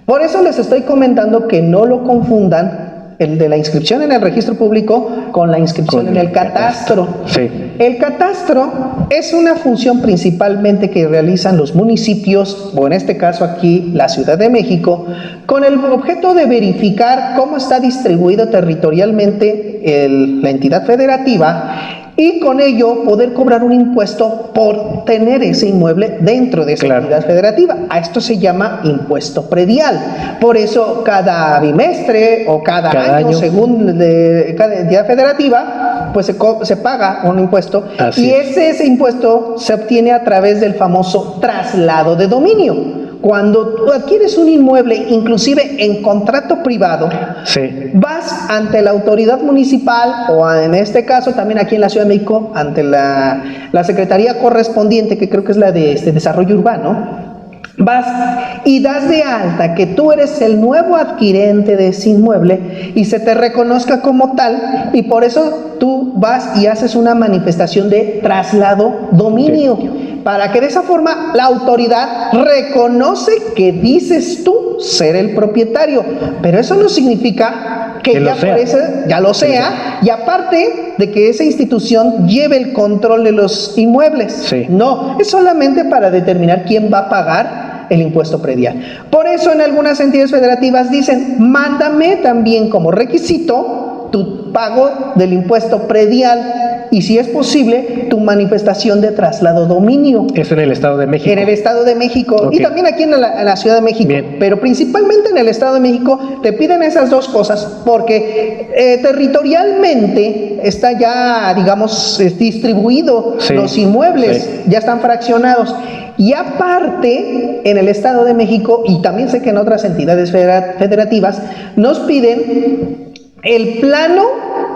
Por eso les estoy comentando que no lo confundan el de la inscripción en el registro público con la inscripción en el catastro. Sí. El catastro es una función principalmente que realizan los municipios, o en este caso aquí la Ciudad de México, con el objeto de verificar cómo está distribuido territorialmente la entidad federativa, y con ello poder cobrar un impuesto por tener ese inmueble dentro de esa entidad federativa. A esto se llama impuesto predial. Por eso cada bimestre o cada año, según cada entidad federativa, pues se paga un impuesto. Así es. Ese impuesto se obtiene a través del famoso traslado de dominio. Cuando tú adquieres un inmueble, inclusive en contrato privado, vas ante la autoridad municipal, o en este caso también aquí en la Ciudad de México, ante la secretaría correspondiente, que creo que es la de Desarrollo Urbano. Vas y das de alta que tú eres el nuevo adquirente de ese inmueble y se te reconozca como tal, y por eso tú vas y haces una manifestación de traslado dominio, para que de esa forma la autoridad reconoce que dices tú ser el propietario, pero eso no significa que ya lo sea, y aparte de que esa institución lleve el control de los inmuebles. No, es solamente para determinar quién va a pagar el impuesto predial. Por eso en algunas entidades federativas dicen, mándame también como requisito tu pago del impuesto predial y, si es posible, tu manifestación de traslado dominio. Eso en el Estado de México. En el Estado de México, Ok. y también aquí en la Ciudad de México. Bien. Pero principalmente en el Estado de México te piden esas dos cosas porque territorialmente está ya, digamos, distribuido Sí, los inmuebles, sí. ya están fraccionados. Y aparte, en el Estado de México, y también sé que en otras entidades federativas, nos piden el plano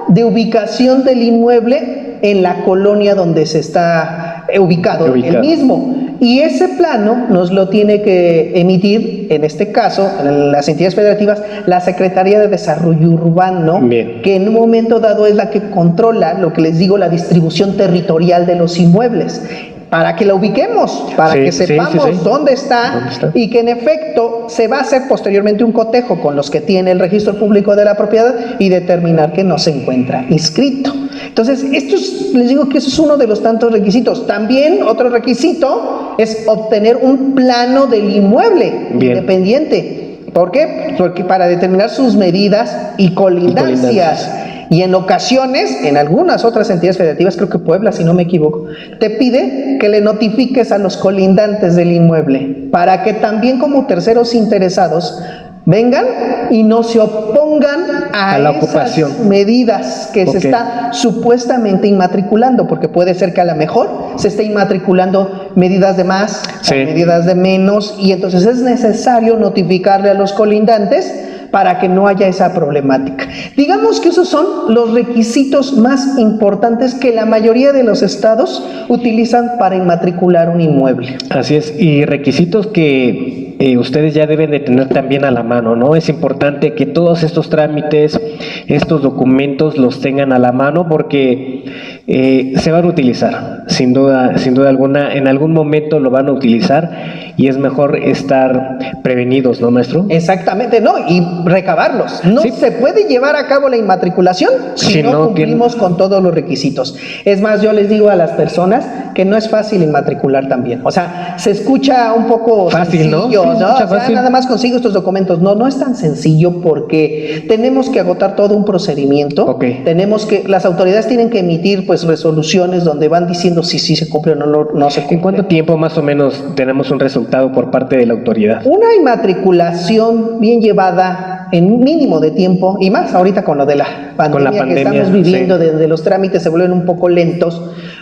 de ubicación del inmueble en la colonia donde se está ubicado el mismo. Y ese plano nos lo tiene que emitir, en este caso, en las entidades federativas, la Secretaría de Desarrollo Urbano, Bien. que en un momento dado es la que controla, lo que les digo, la distribución territorial de los inmuebles, para que la ubiquemos, para Sí, que sí, sepamos sí, sí. dónde está, y que en efecto se va a hacer posteriormente un cotejo con los que tiene el registro público de la propiedad y determinar que no se encuentra inscrito. Entonces, les digo que eso es uno de los tantos requisitos. También otro requisito es obtener un plano del inmueble independiente. ¿Por qué? Porque para determinar sus medidas y colindancias. Y en ocasiones, en algunas otras entidades federativas, creo que Puebla, si no me equivoco, te pide que le notifiques a los colindantes del inmueble para que también, como terceros interesados, vengan y no se opongan a la esas ocupación. medidas que se está supuestamente inmatriculando, porque puede ser que a lo mejor se esté inmatriculando medidas de más o medidas de menos, y entonces es necesario notificarle a los colindantes para que no haya esa problemática. Digamos que esos son los requisitos más importantes que la mayoría de los estados utilizan para inmatricular un inmueble. Así es, y requisitos que ustedes ya deben de tener también a la mano, ¿no? Es importante que todos estos trámites, estos documentos los tengan a la mano porque se van a utilizar, sin duda alguna, en algún momento lo van a utilizar y es mejor estar prevenidos, ¿no, maestro? Exactamente, no, y recabarlos. No se puede llevar a cabo la inmatriculación si no cumplimos con todos los requisitos. Es más, yo les digo a las personas que no es fácil inmatricular también. O sea, se escucha un poco fácil, sencillo, ¿no? Sí, ¿no? O sea, fácil. nada más consigo estos documentos. No es tan sencillo porque tenemos que agotar todo un procedimiento. Tenemos que, las autoridades tienen que emitir pues resoluciones donde van diciendo si se cumple o no se cumple. ¿En cuánto tiempo más o menos tenemos un resultado por parte de la autoridad? Una inmatriculación bien llevada en mínimo de tiempo, y más ahorita con lo de la pandemia que estamos viviendo, donde los trámites se vuelven un poco lentos,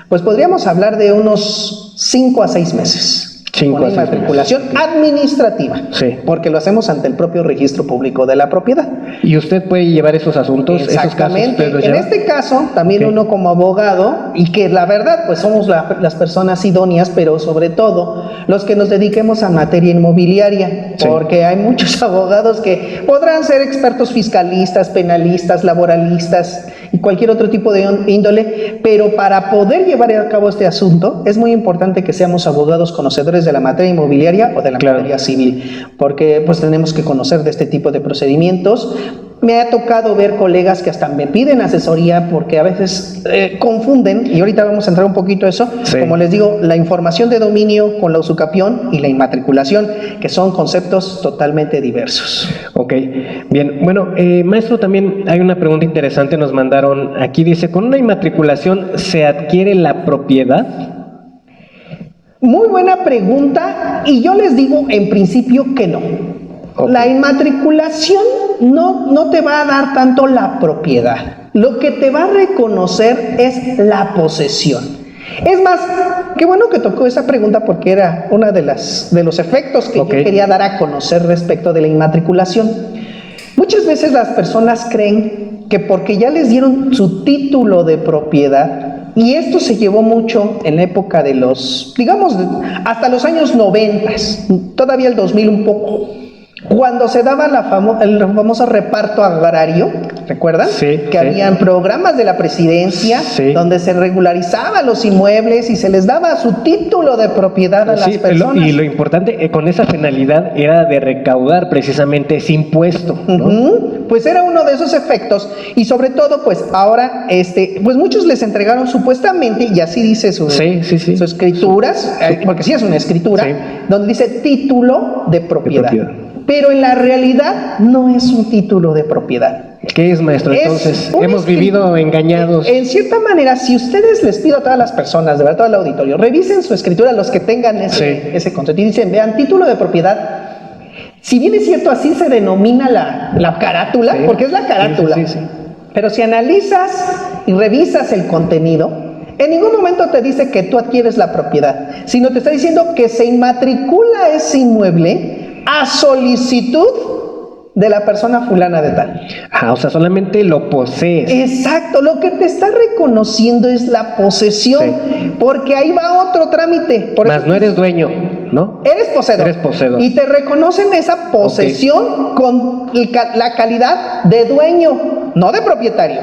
pues podríamos hablar de unos 5 a 6 meses. Una inmatriculación administrativa, porque lo hacemos ante el propio registro público de la propiedad. ¿Y usted puede llevar esos asuntos? Exactamente. Esos casos, en este caso, también uno como abogado, y que la verdad, pues somos las personas idóneas, pero sobre todo los que nos dediquemos a materia inmobiliaria, porque hay muchos abogados que podrán ser expertos fiscalistas, penalistas, laboralistas y cualquier otro tipo de índole, pero para poder llevar a cabo este asunto es muy importante que seamos abogados conocedores de la materia inmobiliaria o de la materia civil, porque pues tenemos que conocer de este tipo de procedimientos. Me ha tocado ver colegas que hasta me piden asesoría porque a veces confunden, y ahorita vamos a entrar un poquito a eso, como les digo, la información de dominio con la usucapión y la inmatriculación, que son conceptos totalmente diversos. Ok, bien. Bueno, maestro, también hay una pregunta interesante, nos mandaron aquí, dice, ¿con una inmatriculación se adquiere la propiedad? Muy buena pregunta, y yo les digo en principio que no. La inmatriculación no te va a dar tanto la propiedad. Lo que te va a reconocer es la posesión. Es más, qué bueno que tocó esa pregunta porque era una de los efectos que yo quería dar a conocer respecto de la inmatriculación. Muchas veces las personas creen que porque ya les dieron su título de propiedad, y esto se llevó mucho en la época de los, digamos, hasta los años 90, todavía el 2000 un poco, cuando se daba el famoso reparto agrario, ¿recuerdan? Que habían programas de la presidencia donde se regularizaban los inmuebles y se les daba su título de propiedad a las personas. Y lo importante con esa finalidad era de recaudar precisamente ese impuesto, ¿no? Pues era uno de esos efectos, y sobre todo pues ahora pues muchos les entregaron supuestamente, y así dice sus escrituras, porque sí es una escritura, donde dice título de propiedad. Pero en la realidad no es un título de propiedad. ¿Qué es, maestro? Entonces, hemos vivido engañados. En cierta manera, si ustedes les pido a todas las personas, de verdad, todo el auditorio, revisen su escritura, los que tengan ese concepto, y dicen, vean, título de propiedad. Si bien es cierto, así se denomina la carátula, porque es la carátula, pero si analizas y revisas el contenido, en ningún momento te dice que tú adquieres la propiedad, sino te está diciendo que se inmatricula ese inmueble a solicitud de la persona fulana de tal. O sea, solamente lo posees. Exacto, lo que te está reconociendo es la posesión, porque ahí va otro trámite. Más no eres dueño, ¿no? Eres poseedor. Eres poseedor. Y te reconocen esa posesión con la calidad de dueño, no de propietario.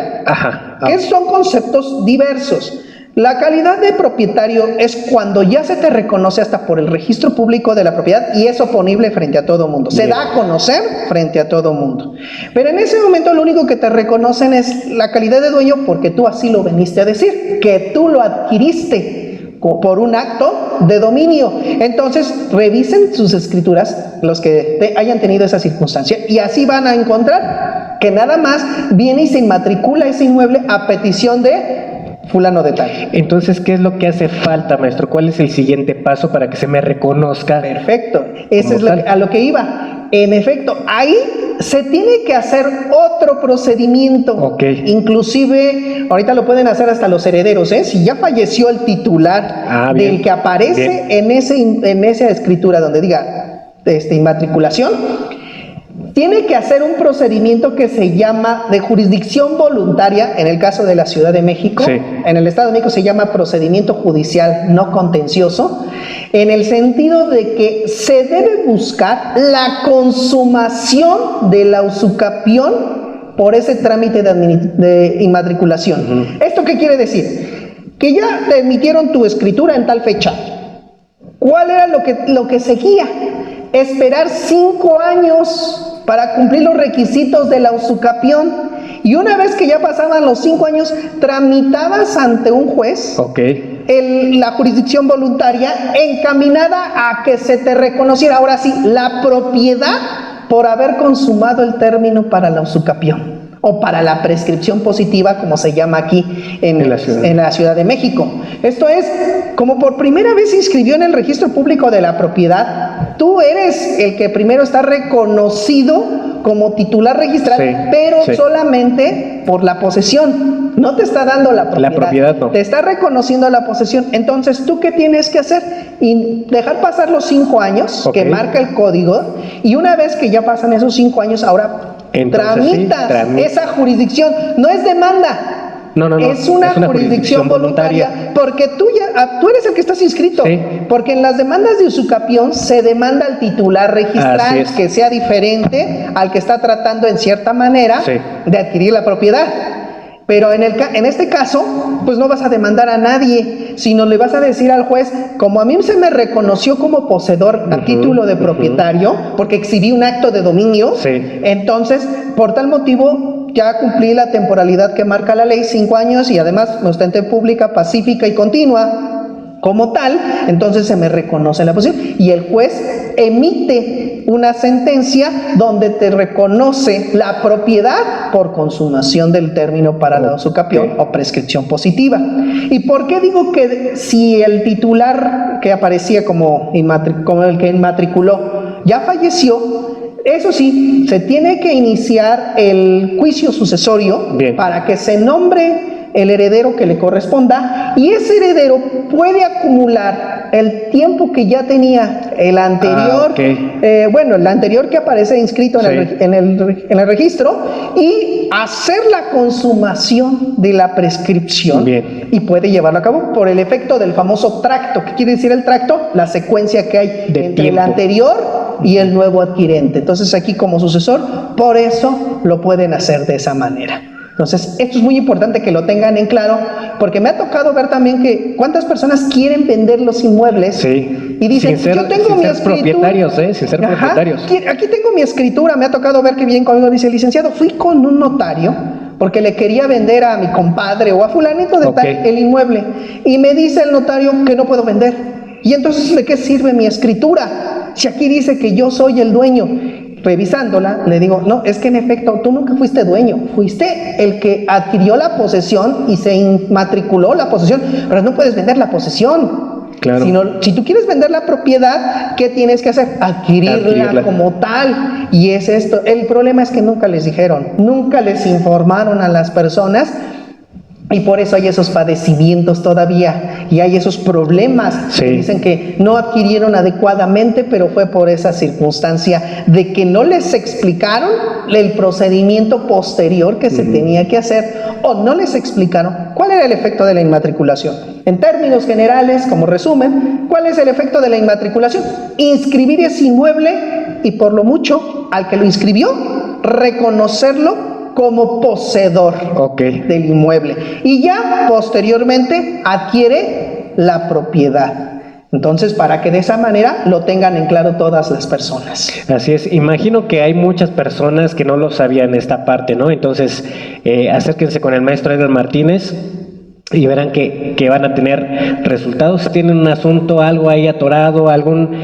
Que son conceptos diversos. La calidad de propietario es cuando ya se te reconoce hasta por el registro público de la propiedad y es oponible frente a todo mundo. Se da a conocer frente a todo mundo. Pero en ese momento lo único que te reconocen es la calidad de dueño porque tú así lo veniste a decir, que tú lo adquiriste por un acto de dominio. Entonces, revisen sus escrituras, los que hayan tenido esa circunstancia, y así van a encontrar que nada más viene y se inmatricula ese inmueble a petición de fulano de tal. Entonces, ¿qué es lo que hace falta, maestro? ¿Cuál es el siguiente paso para que se me reconozca? Perfecto, ese es a lo que iba. En efecto, ahí se tiene que hacer otro procedimiento. Inclusive, ahorita lo pueden hacer hasta los herederos, ¿eh? Si ya falleció el titular del que aparece en esa escritura donde diga inmatriculación, tiene que hacer un procedimiento que se llama de jurisdicción voluntaria, en el caso de la Ciudad de México. En el Estado de México se llama procedimiento judicial no contencioso, en el sentido de que se debe buscar la consumación de la usucapión por ese trámite de inmatriculación. ¿Esto qué quiere decir? Que ya te emitieron tu escritura en tal fecha. ¿Cuál era lo que seguía? Esperar 5 años para cumplir los requisitos de la usucapión, y una vez que ya pasaban los 5 años, tramitabas ante un juez la jurisdicción voluntaria encaminada a que se te reconociera, ahora sí, la propiedad por haber consumado el término para la usucapión o para la prescripción positiva, como se llama aquí en la Ciudad de México. Esto es, como por primera vez se inscribió en el registro público de la propiedad, tú eres el que primero está reconocido como titular registral, pero solamente por la posesión. No te está dando la propiedad. La propiedad no. Te está reconociendo la posesión. Entonces, ¿tú qué tienes que hacer? Y dejar pasar los 5 años que marca el código, y una vez que ya pasan esos 5 años, ahora tramitas esa jurisdicción. No es demanda. No. Es una jurisdicción voluntaria, porque tú eres el que estás inscrito. Porque en las demandas de usucapión se demanda al titular registral que sea diferente al que está tratando en cierta manera de adquirir la propiedad. Pero en este caso, pues no vas a demandar a nadie, sino le vas a decir al juez, como a mí se me reconoció como poseedor a título de propietario, porque exhibí un acto de dominio, entonces, por tal motivo, ya cumplí la temporalidad que marca la ley, 5 años, y además me ostenté pública, pacífica y continua. Como tal, entonces se me reconoce la posición y el juez emite una sentencia donde te reconoce la propiedad por consumación del término para la usucapión o prescripción positiva. ¿Y por qué digo que si el titular que aparecía como el que inmatriculó ya falleció? Eso sí, se tiene que iniciar el juicio sucesorio para que se nombre el heredero que le corresponda, y ese heredero puede acumular el tiempo que ya tenía el anterior, el anterior que aparece inscrito en el registro, y hacer la consumación de la prescripción, y puede llevarlo a cabo por el efecto del famoso tracto. ¿Qué quiere decir el tracto? La secuencia que hay entre el anterior y el nuevo adquirente. Entonces aquí, como sucesor, por eso lo pueden hacer de esa manera. Entonces, esto es muy importante que lo tengan en claro, porque me ha tocado ver también que cuántas personas quieren vender los inmuebles y dicen, yo tengo mi escritura. Sin ser propietarios. Aquí tengo mi escritura, me ha tocado ver que bien conmigo dice, licenciado, fui con un notario porque le quería vender a mi compadre o a fulanito de tal el inmueble, y me dice el notario que no puedo vender. Y entonces, ¿de qué sirve mi escritura? Si aquí dice que yo soy el dueño. revisándola, le digo, no, es que en efecto tú nunca fuiste dueño, fuiste el que adquirió la posesión y se inmatriculó la posesión, pero no puedes vender la posesión. Claro. Si tú quieres vender la propiedad, ¿qué tienes que hacer? Adquirirla como tal. Y es esto. El problema es que nunca les dijeron, nunca les informaron a las personas. Y por eso hay esos padecimientos todavía y hay esos problemas. Sí. Dicen que no adquirieron adecuadamente, pero fue por esa circunstancia de que no les explicaron el procedimiento posterior que se tenía que hacer, o no les explicaron cuál era el efecto de la inmatriculación. En términos generales, como resumen, ¿cuál es el efecto de la inmatriculación? Inscribir ese inmueble y por lo mucho al que lo inscribió, reconocerlo como poseedor del inmueble y ya posteriormente adquiere la propiedad. Entonces, para que de esa manera lo tengan en claro todas las personas. Así es, imagino que hay muchas personas que no lo sabían esta parte, ¿no? Entonces, acérquense con el maestro Edgar Martínez y verán que van a tener resultados. Si tienen un asunto, algo ahí atorado, algún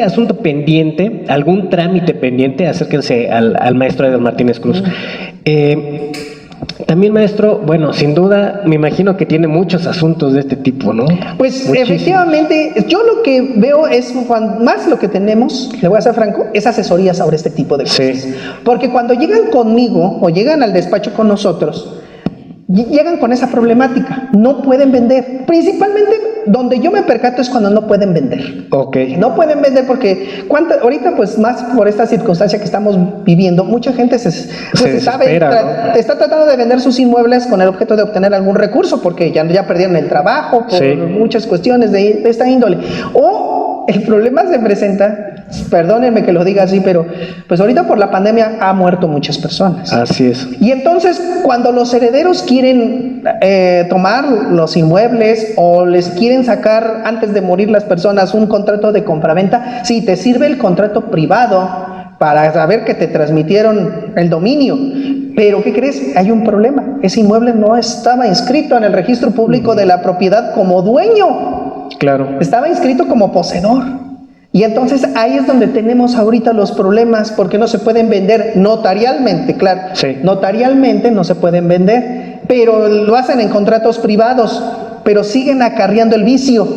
asunto pendiente, algún trámite pendiente, acérquense al maestro Edgar Martínez Cruz. También, maestro, bueno, sin duda, me imagino que tiene muchos asuntos de este tipo, ¿no? Pues efectivamente, yo lo que veo es, más lo que tenemos, le voy a ser franco, es asesoría sobre este tipo de cosas. Sí. Porque cuando llegan conmigo o llegan al despacho con nosotros, llegan con esa problemática, no pueden vender. Principalmente donde yo me percato es cuando no pueden vender. No pueden vender porque ahorita pues más por esta circunstancia que estamos viviendo, mucha gente está tratando de vender sus inmuebles con el objeto de obtener algún recurso porque ya perdieron el trabajo por muchas cuestiones de esta índole. O el problema se presenta, perdónenme que lo diga así, pero pues ahorita por la pandemia ha muerto muchas personas. Así es. Y entonces cuando los herederos quieren tomar los inmuebles o les quieren sacar antes de morir las personas un contrato de compraventa, sí, te sirve el contrato privado para saber que te transmitieron el dominio. Pero ¿qué crees? Hay un problema. Ese inmueble no estaba inscrito en el registro público de la propiedad como dueño. Claro. Estaba inscrito como poseedor. Y entonces ahí es donde tenemos ahorita los problemas porque no se pueden vender notarialmente, claro. Sí. Notarialmente no se pueden vender, pero lo hacen en contratos privados, pero siguen acarreando el vicio.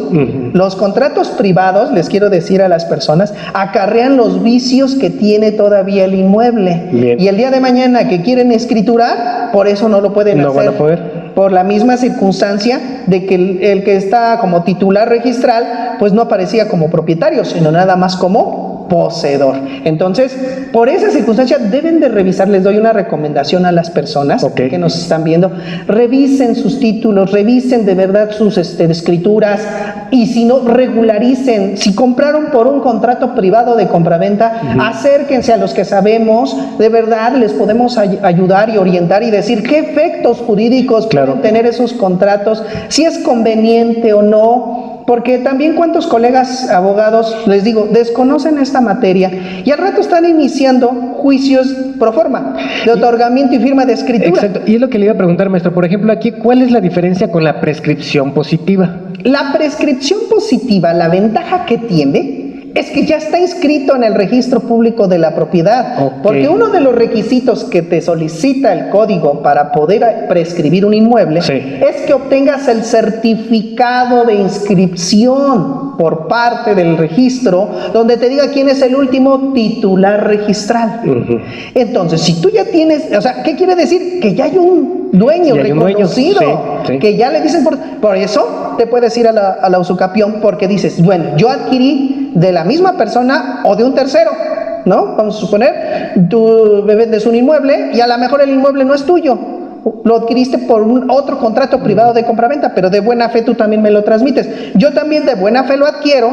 Los contratos privados, les quiero decir a las personas, acarrean los vicios que tiene todavía el inmueble. Bien. Y el día de mañana que quieren escriturar, por eso no lo pueden hacer. No van a poder. Por la misma circunstancia de que el que está como titular registral, pues no aparecía como propietario, sino nada más como poseedor. Entonces, por esa circunstancia deben de revisar, les doy una recomendación a las personas que nos están viendo, revisen sus títulos, revisen de verdad sus escrituras y si no, regularicen. Si compraron por un contrato privado de compraventa, acérquense a los que sabemos, de verdad les podemos ayudar y orientar y decir qué efectos jurídicos pueden tener esos contratos, si es conveniente o no. Porque también cuántos colegas abogados, les digo, desconocen esta materia y al rato están iniciando juicios pro forma, de otorgamiento y firma de escritura. Exacto, y es lo que le iba a preguntar, maestro. Por ejemplo, aquí, ¿cuál es la diferencia con la prescripción positiva? La prescripción positiva, la ventaja que tiene es que ya está inscrito en el registro público de la propiedad, porque uno de los requisitos que te solicita el código para poder prescribir un inmueble es que obtengas el certificado de inscripción por parte del registro, donde te diga quién es el último titular registral. Entonces, si tú ya tienes, o sea, ¿qué quiere decir? Que ya hay un dueño reconocido, que ya le dicen, por eso te puedes ir a la usucapión, porque dices, bueno, yo adquirí de la misma persona o de un tercero, ¿no? Vamos a suponer, tú vendes un inmueble y a lo mejor el inmueble no es tuyo, lo adquiriste por otro contrato privado de compraventa, pero de buena fe tú también me lo transmites. Yo también de buena fe lo adquiero,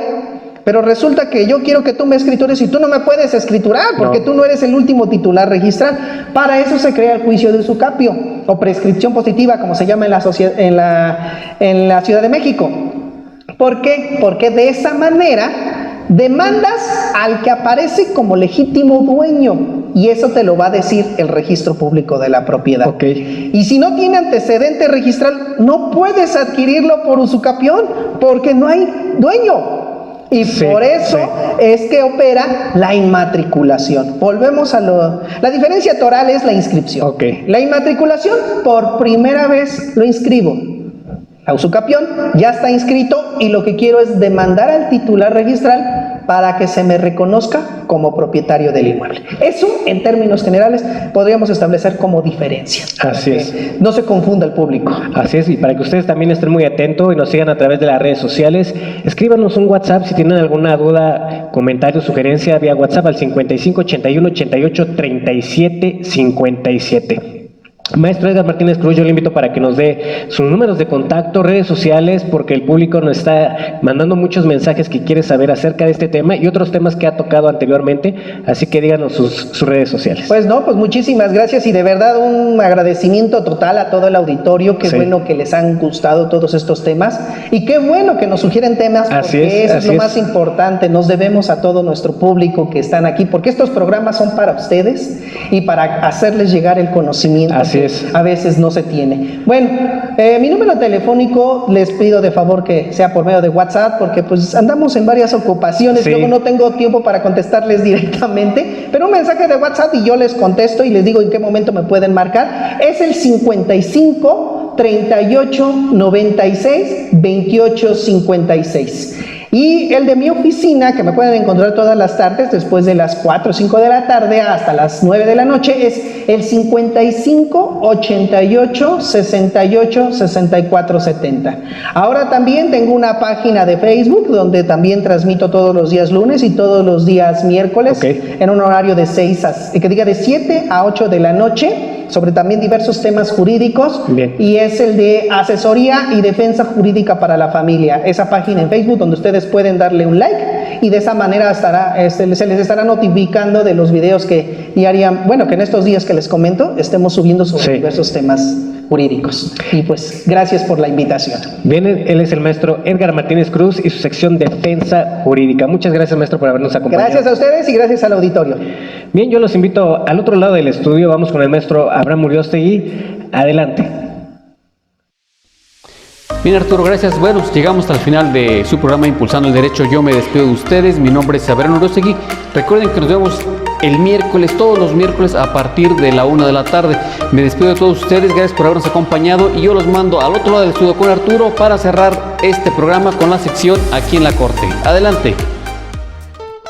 pero resulta que yo quiero que tú me escritures y tú no me puedes escriturar porque tú no eres el último titular registral. Para eso se crea el juicio de usucapio o prescripción positiva, como se llama en la Ciudad de México. ¿Por qué? Porque de esa manera demandas al que aparece como legítimo dueño y eso te lo va a decir el registro público de la propiedad. Y si no tiene antecedente registral, no puedes adquirirlo por usucapión porque no hay dueño. Y por eso es que opera la inmatriculación. Volvemos a la diferencia toral es la inscripción. Okay. La inmatriculación, por primera vez lo inscribo. La usucapión ya está inscrito y lo que quiero es demandar al titular registral para que se me reconozca como propietario del inmueble. Eso, en términos generales, podríamos establecer como diferencia. Así es. No se confunda el público. Así es, y para que ustedes también estén muy atentos y nos sigan a través de las redes sociales, escríbanos un WhatsApp si tienen alguna duda, comentario, sugerencia vía WhatsApp al 55 81 88 37 57. Maestro Edgar Martínez Cruz, yo le invito para que nos dé sus números de contacto, redes sociales, porque el público nos está mandando muchos mensajes que quiere saber acerca de este tema y otros temas que ha tocado anteriormente, así que díganos sus redes sociales. Pues muchísimas gracias y de verdad un agradecimiento total a todo el auditorio, qué bueno que les han gustado todos estos temas y qué bueno que nos sugieren temas, porque eso es lo más importante, nos debemos a todo nuestro público que están aquí, porque estos programas son para ustedes y para hacerles llegar el conocimiento. A veces no se tiene. Bueno, mi número telefónico les pido de favor que sea por medio de WhatsApp, porque pues andamos en varias ocupaciones, luego no tengo tiempo para contestarles directamente, pero un mensaje de WhatsApp y yo les contesto y les digo en qué momento me pueden marcar. Es el 55 38 96 28 56. Y el de mi oficina, que me pueden encontrar todas las tardes, después de las 4 o 5 de la tarde hasta las 9 de la noche, es el 55 88 68 64 70. Ahora también tengo una página de Facebook, donde también transmito todos los días lunes y todos los días miércoles, en un horario de 7 a 8 de la noche, sobre también diversos temas jurídicos. Bien. Y es el de asesoría y defensa jurídica para la familia. Esa página en Facebook donde ustedes pueden darle un like y de esa manera se les estará notificando de los videos que que en estos días que les comento estemos subiendo sobre diversos temas jurídicos. Y pues gracias por la invitación. Bien, él es el maestro Edgar Martínez Cruz y su sección Defensa Jurídica. Muchas gracias, maestro, por habernos acompañado. Gracias a ustedes y gracias al auditorio. Bien, yo los invito al otro lado del estudio. Vamos con el maestro Abraham Uriostegui. Adelante. Bien, Arturo, gracias. Bueno, llegamos hasta el final de su programa Impulsando el Derecho. Yo me despido de ustedes. Mi nombre es Abraham Uriostegui. Recuerden que nos vemos el miércoles, todos los miércoles a partir de la 1 de la tarde. Me despido de todos ustedes. Gracias por habernos acompañado y yo los mando al otro lado del estudio con Arturo para cerrar este programa con la sección Aquí en la Corte. Adelante.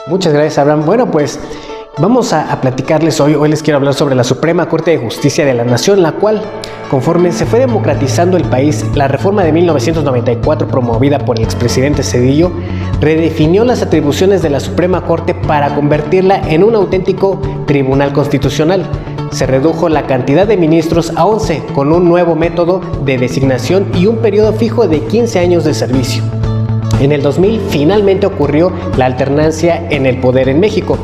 Muchas gracias, Abraham. Bueno, pues vamos a platicarles hoy les quiero hablar sobre la Suprema Corte de Justicia de la Nación, la cual, conforme se fue democratizando el país, la reforma de 1994 promovida por el expresidente Zedillo redefinió las atribuciones de la Suprema Corte para convertirla en un auténtico tribunal constitucional. Se redujo la cantidad de ministros a 11 con un nuevo método de designación y un periodo fijo de 15 años de servicio. En el 2000 finalmente ocurrió la alternancia en el poder en México.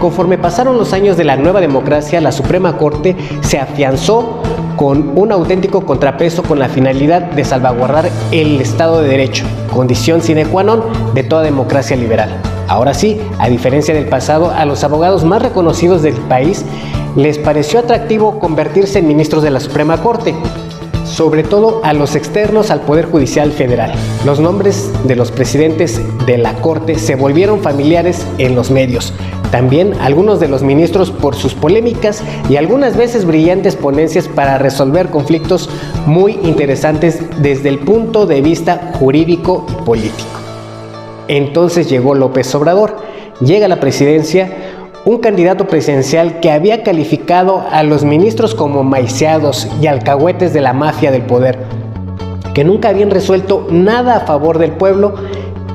Conforme pasaron los años de la nueva democracia, la Suprema Corte se afianzó con un auténtico contrapeso con la finalidad de salvaguardar el Estado de Derecho, condición sine qua non de toda democracia liberal. Ahora sí, a diferencia del pasado, a los abogados más reconocidos del país les pareció atractivo convertirse en ministros de la Suprema Corte, sobre todo a los externos al Poder Judicial Federal. Los nombres de los presidentes de la Corte se volvieron familiares en los medios. También algunos de los ministros por sus polémicas y algunas veces brillantes ponencias para resolver conflictos muy interesantes desde el punto de vista jurídico y político. Entonces llegó López Obrador, llega a la presidencia, un candidato presidencial que había calificado a los ministros como maiciados y alcahuetes de la mafia del poder, que nunca habían resuelto nada a favor del pueblo.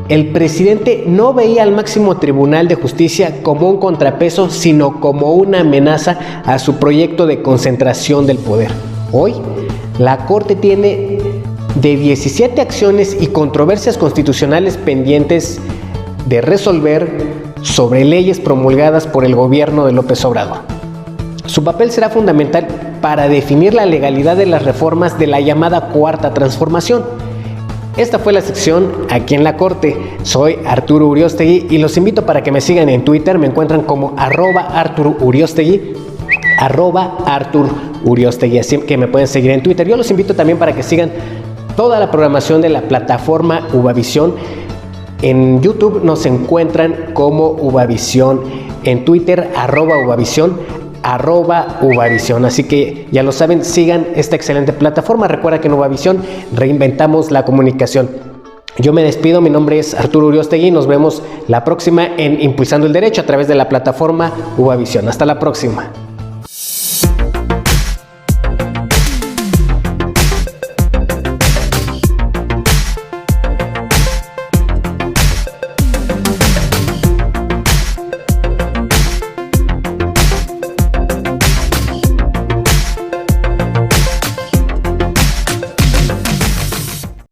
El presidente no veía al máximo tribunal de justicia como un contrapeso, sino como una amenaza a su proyecto de concentración del poder. Hoy, la Corte tiene de 17 acciones y controversias constitucionales pendientes de resolver sobre leyes promulgadas por el gobierno de López Obrador. Su papel será fundamental para definir la legalidad de las reformas de la llamada Cuarta Transformación. Esta fue la sección Aquí en la Corte. Soy Arturo Uriostegui y los invito para que me sigan en Twitter. Me encuentran como @ArturUriostegui, @ArturUriostegui, así que me pueden seguir en Twitter. Yo los invito también para que sigan toda la programación de la plataforma Ubavisión. En YouTube nos encuentran como Uvavisión, en Twitter @Uvavisión, @Uvavisión. Así que ya lo saben, sigan esta excelente plataforma. Recuerda que en Uvavisión reinventamos la comunicación. Yo me despido, mi nombre es Arturo Uriostegui y nos vemos la próxima en Impulsando el Derecho a través de la plataforma Uvavisión. Hasta la próxima.